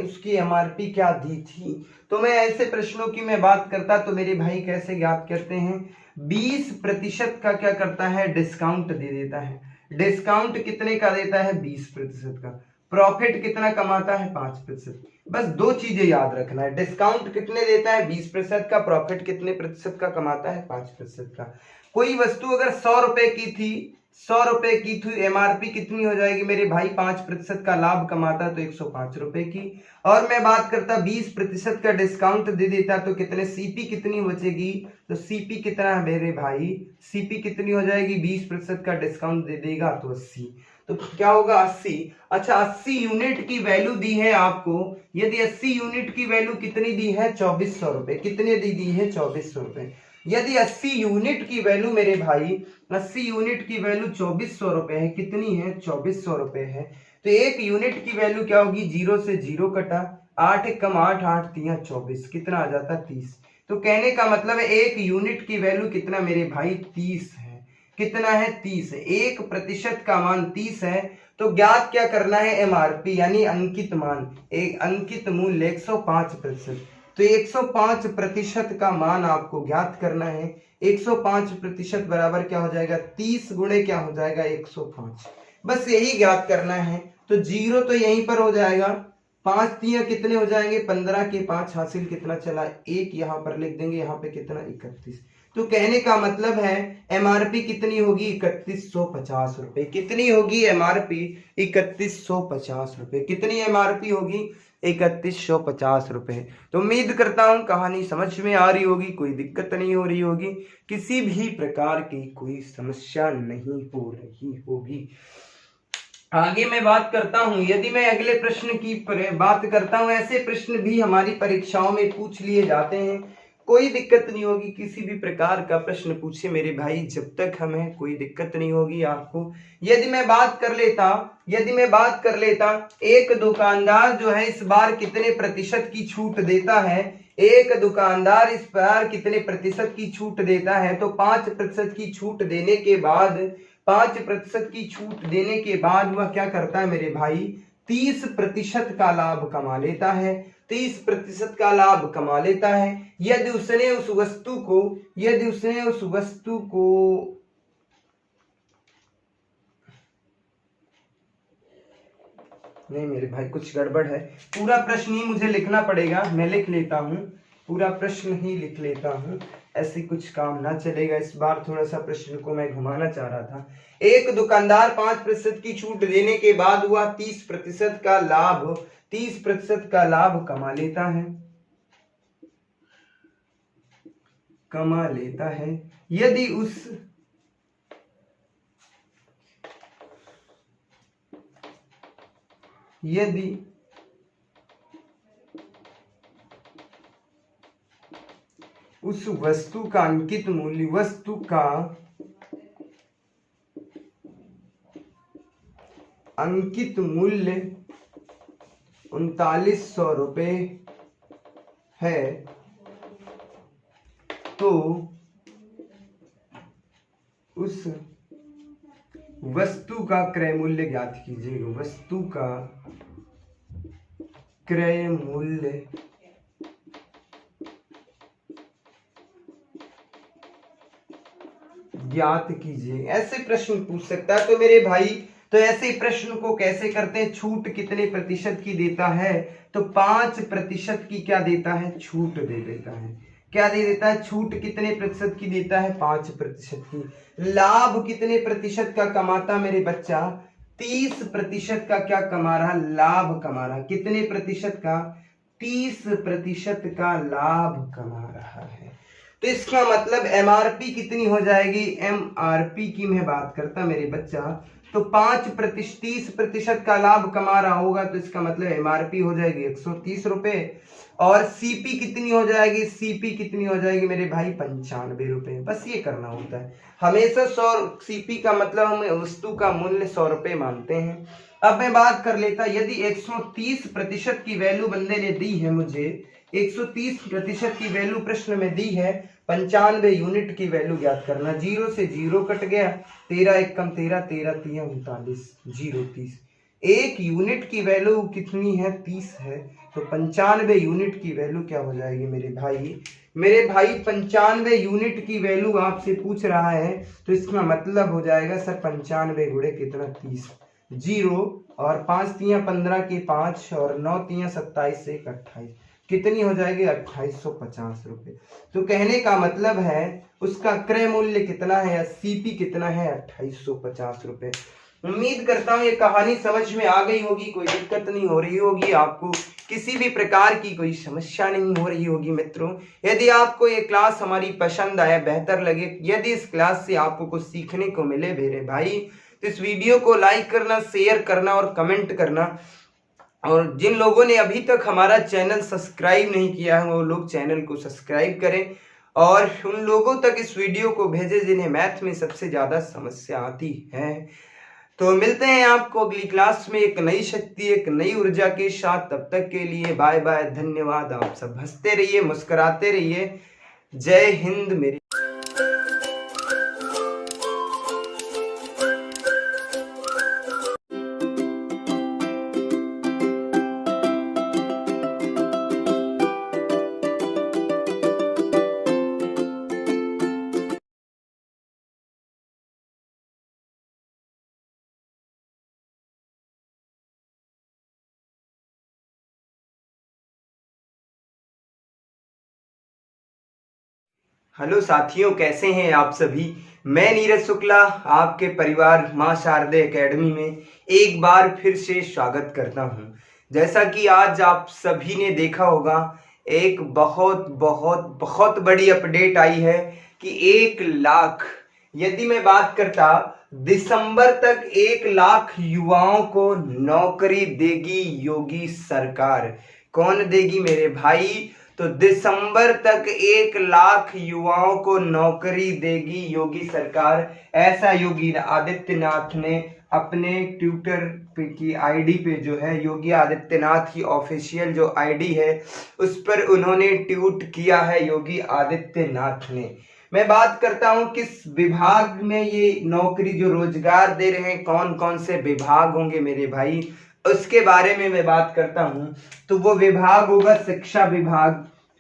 उसकी MRP क्या दी थी। तो मैं ऐसे प्रश्नों की मैं बात करता तो मेरे भाई कैसे ज्ञात करते हैं? 20% का क्या करता है? डिस्काउंट दे देता है। डिस्काउंट कितने का देता है? 20% का। प्रॉफिट कितना कमाता है? 5%। बस दो चीजें याद रखना है, डिस्काउंट कितने देता है? 20% का। प्रॉफिट कितने प्रतिशत का कमाता है? 5% का। कोई वस्तु अगर 100 रुपए की थी, 100 रुपए की थी, MRP कितनी हो जाएगी मेरे भाई? 5% का लाभ कमाता तो 105 रुपए की। और मैं बात करता 20% का डिस्काउंट दे देता तो कितने CP कितनी बचेगी? तो CP कितना है मेरे भाई? CP कितनी हो जाएगी? 20% का डिस्काउंट दे देगा तो 80। तो क्या होगा? 80। अच्छा, 80 यूनिट की वैल्यू दी है आपको। यदि 80 यूनिट की वैल्यू कितनी दी है? 2400 रुपए। कितने दी है? 2400 रुपए। यदि 80 यूनिट की वैल्यू मेरे भाई, 80 यूनिट की वैल्यू 2400 रुपए है। कितनी है? 2400 रुपए है। तो एक यूनिट की वैल्यू क्या होगी? 0 से 0 कटा, 8 कम 8, 8 तिया 24, कितना आ जाता? 30। तो कहने का मतलब है एक यूनिट की वैल्यू कितना मेरे भाई? 30 है। कितना है? 30 है। 1% का मान 30 है। तो ज्ञात क्या करना है? MRP यानी अंकित मान, एक अंकित मूल्य 105%। तो 105% का मान आपको ज्ञात करना है। 105% बराबर क्या हो जाएगा? 30 गुणे क्या हो जाएगा? 105। बस यही ज्ञात करना है। तो 0 तो यहीं पर हो जाएगा, 5 तिया कितने हो जाएंगे? 15 के 5 हासिल कितना चला? 1 यहां पर लिख देंगे, यहां पे कितना? 31। तो कहने का मतलब है MRP कितनी होगी? 3150 रुपए। कितनी होगी MRP? 3150 रुपए। कितनी MRP होगी? 3150 रुपए। तो उम्मीद करता हूं कहानी समझ में आ रही होगी, कोई दिक्कत नहीं हो रही होगी, किसी भी प्रकार की कोई समस्या नहीं हो रही होगी। आगे मैं बात करता हूं, यदि मैं अगले प्रश्न की बात करता हूं, ऐसे प्रश्न भी हमारी परीक्षाओं में पूछ लिए जाते हैं, कोई दिक्कत नहीं होगी, किसी भी प्रकार का प्रश्न पूछे मेरे भाई, जब तक हमें कोई दिक्कत नहीं होगी आपको। यदि मैं बात कर लेता एक दुकानदार जो है इस बार कितने प्रतिशत की छूट देता है? एक दुकानदार इस बार कितने प्रतिशत की छूट देता है? तो 5% की छूट देने के बाद 5% की छूट देने के बाद वह क्या करता है मेरे भाई? 30% का लाभ कमा लेता है। 30% का लाभ कमा लेता है यदि उसने उस वस्तु को नहीं मेरे भाई कुछ गड़बड़ है, पूरा प्रश्न ही मुझे लिखना पड़ेगा, मैं लिख लेता हूं, पूरा प्रश्न ही लिख लेता हूं, ऐसे कुछ काम ना चलेगा। इस बार थोड़ा सा प्रश्न को मैं घुमाना चाह रहा था। एक दुकानदार 5% की छूट देने के बाद वह 30% का लाभ 30% का लाभ कमा लेता है यदि उस वस्तु का अंकित मूल्य 3900 रुपये है तो उस वस्तु का क्रय मूल्य ज्ञात कीजिए। वस्तु का क्रय मूल्य ज्ञात कीजिए। ऐसे प्रश्न पूछ सकता है। तो मेरे भाई तो ऐसे प्रश्न को कैसे करते हैं, छूट कितने प्रतिशत की देता है, तो 5% की क्या देता है, छूट दे देता है। क्या दे देता है, छूट कितने प्रतिशत की देता है, 5% की। लाभ कितने प्रतिशत का कमाता मेरे बच्चा, 30% का क्या कमा रहा, लाभ कमा रहा। कितने प्रतिशत का, 30% का लाभ कमा रहा है। तो इसका मतलब एमआरपी कितनी हो जाएगी, एमआरपी की मैं बात करता मेरे बच्चा, तो 30% का लाभ कमा रहा होगा तो इसका मतलब एमआरपी हो जाएगी 130 रुपए। और सीपी कितनी हो जाएगी, सीपी कितनी हो जाएगी मेरे भाई, 95 रुपए। बस ये करना होता है हमेशा। 100 सीपी का मतलब हम वस्तु का मूल्य 100 रुपए मानते हैं। अब मैं बात कर लेता, यदि 130% की वैल्यू बंदे ने दी है मुझे, 130% की वैल्यू प्रश्न में दी है, 95 यूनिट की वैल्यू ज्ञात करना। 0 से 0 कट गया, 13 एक कम 13, 13 3 39, 0 30। एक यूनिट की वैल्यू कितनी है, 30 है। तो 95 यूनिट की वैल्यू क्या हो जाएगी मेरे भाई 95 यूनिट की वैल्यू आपसे पूछ रहा है तो इसका मतलब हो जाएगा सर 95 गुणे कितना, 30। 0 और 5 3 15 के 5 और 9 3 27 से 28, कितनी हो जाएगी, 2850 रुपए। तो कहने का मतलब है उसका क्रय मूल्य कितना है, सीपी कितना है, 2850 रुपए। उम्मीद करता हूँ ये कहानी समझ में आ गई होगी, कोई दिक्कत नहीं हो रही होगी आपको, किसी भी प्रकार की कोई समस्या नहीं हो रही होगी। मित्रों, यदि आपको ये क्लास हमारी पसंद आए, बेहतर लगे, यदि इस क्लास से आपको कुछ सीखने को मिले मेरे भाई, तो इस वीडियो को लाइक करना, शेयर करना और कमेंट करना। और जिन लोगों ने अभी तक हमारा चैनल सब्सक्राइब नहीं किया है वो लोग चैनल को सब्सक्राइब करें और उन लोगों तक इस वीडियो को भेजें जिन्हें मैथ में सबसे ज्यादा समस्या आती है। तो मिलते हैं आपको अगली क्लास में एक नई शक्ति, एक नई ऊर्जा के साथ। तब तक के लिए बाय बाय, धन्यवाद। आप सब हंसते रहिए, मुस्कुराते रहिए। जय हिंद मेरी। हेलो साथियों, कैसे हैं आप सभी। मैं नीरज शुक्ला आपके परिवार मां शारदे एकेडमी में एक बार फिर से स्वागत करता हूं। जैसा कि आज आप सभी ने देखा होगा, एक बहुत बहुत बहुत बड़ी अपडेट आई है कि 1 लाख, यदि मैं बात करता, दिसंबर तक 1 लाख युवाओं को नौकरी देगी योगी सरकार। कौन देगी मेरे भाई, तो दिसंबर तक 1 लाख युवाओं को नौकरी देगी योगी सरकार। ऐसा योगी आदित्यनाथ ने अपने ट्विटर की आईडी पे जो है, योगी आदित्यनाथ की ऑफिशियल जो आईडी है उस पर उन्होंने ट्वीट किया है योगी आदित्यनाथ ने। मैं बात करता हूं किस विभाग में ये नौकरी जो रोजगार दे रहे हैं, कौन कौन से विभाग होंगे मेरे भाई, उसके बारे में मैं बात करता हूं। तो वो विभाग होगा शिक्षा विभाग,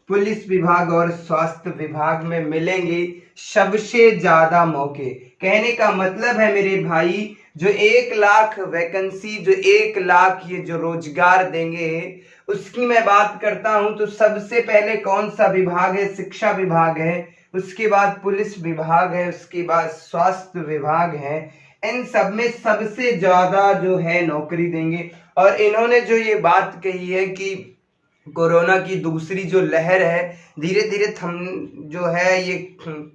पुलिस विभाग और स्वास्थ्य विभाग में मिलेंगे सबसे ज्यादा मौके। कहने का मतलब है मेरे भाई, जो 1 लाख वैकेंसी, जो 1 लाख ये जो रोजगार देंगे उसकी मैं बात करता हूं तो सबसे पहले कौन सा विभाग है, शिक्षा विभाग है, उसके बाद पुलिस विभाग है, उसके बाद स्वास्थ्य विभाग है। इन सब में सबसे ज्यादा जो है नौकरी देंगे। और इन्होंने जो ये बात कही है कि कोरोना की दूसरी जो लहर है धीरे धीरे थम जो है ये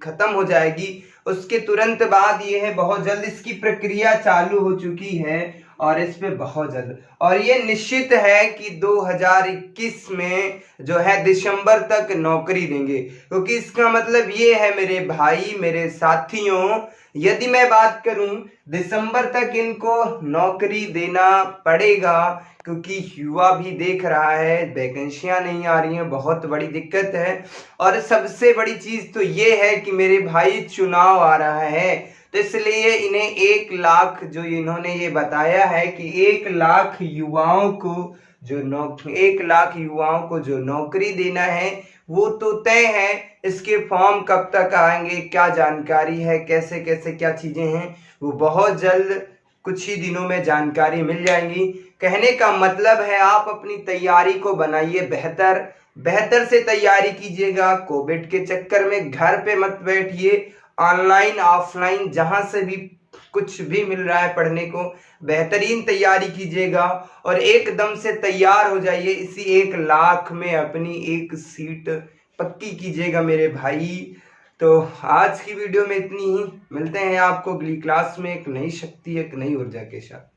खत्म हो जाएगी, उसके तुरंत बाद ये है बहुत जल्द इसकी प्रक्रिया चालू हो चुकी है और इस पे बहुत जल्द, और ये निश्चित है कि 2021 में जो है दिसंबर तक नौकरी देंगे। क्योंकि इसका मतलब ये है मेरे भाई मेरे साथियों, यदि मैं बात करूं दिसंबर तक इनको नौकरी देना पड़ेगा, क्योंकि युवा भी देख रहा है वैकेंसियां नहीं आ रही हैं, बहुत बड़ी दिक्कत है। और सबसे बड़ी चीज तो ये है कि मेरे भाई चुनाव आ रहा है, तो इसलिए इन्हें 1 लाख जो इन्होंने ये बताया है कि 1 लाख युवाओं को 1 लाख युवाओं को जो नौकरी देना है वो तो तय है। इसके फॉर्म कब तक आएंगे, क्या जानकारी है, कैसे कैसे क्या चीजें हैं, वो बहुत जल्द कुछ ही दिनों में जानकारी मिल जाएंगी। कहने का मतलब है आप अपनी तैयारी को बनाइए बेहतर, बेहतर से तैयारी कीजिएगा। कोविड के चक्कर में घर पे मत बैठिए, ऑनलाइन ऑफलाइन जहां से भी कुछ भी मिल रहा है पढ़ने को, बेहतरीन तैयारी कीजिएगा और एकदम से तैयार हो जाइए। इसी 1 लाख में अपनी एक सीट पक्की कीजिएगा मेरे भाई। तो आज की वीडियो में इतनी ही, मिलते हैं आपको अगली क्लास में एक नई शक्ति एक नई ऊर्जा के साथ।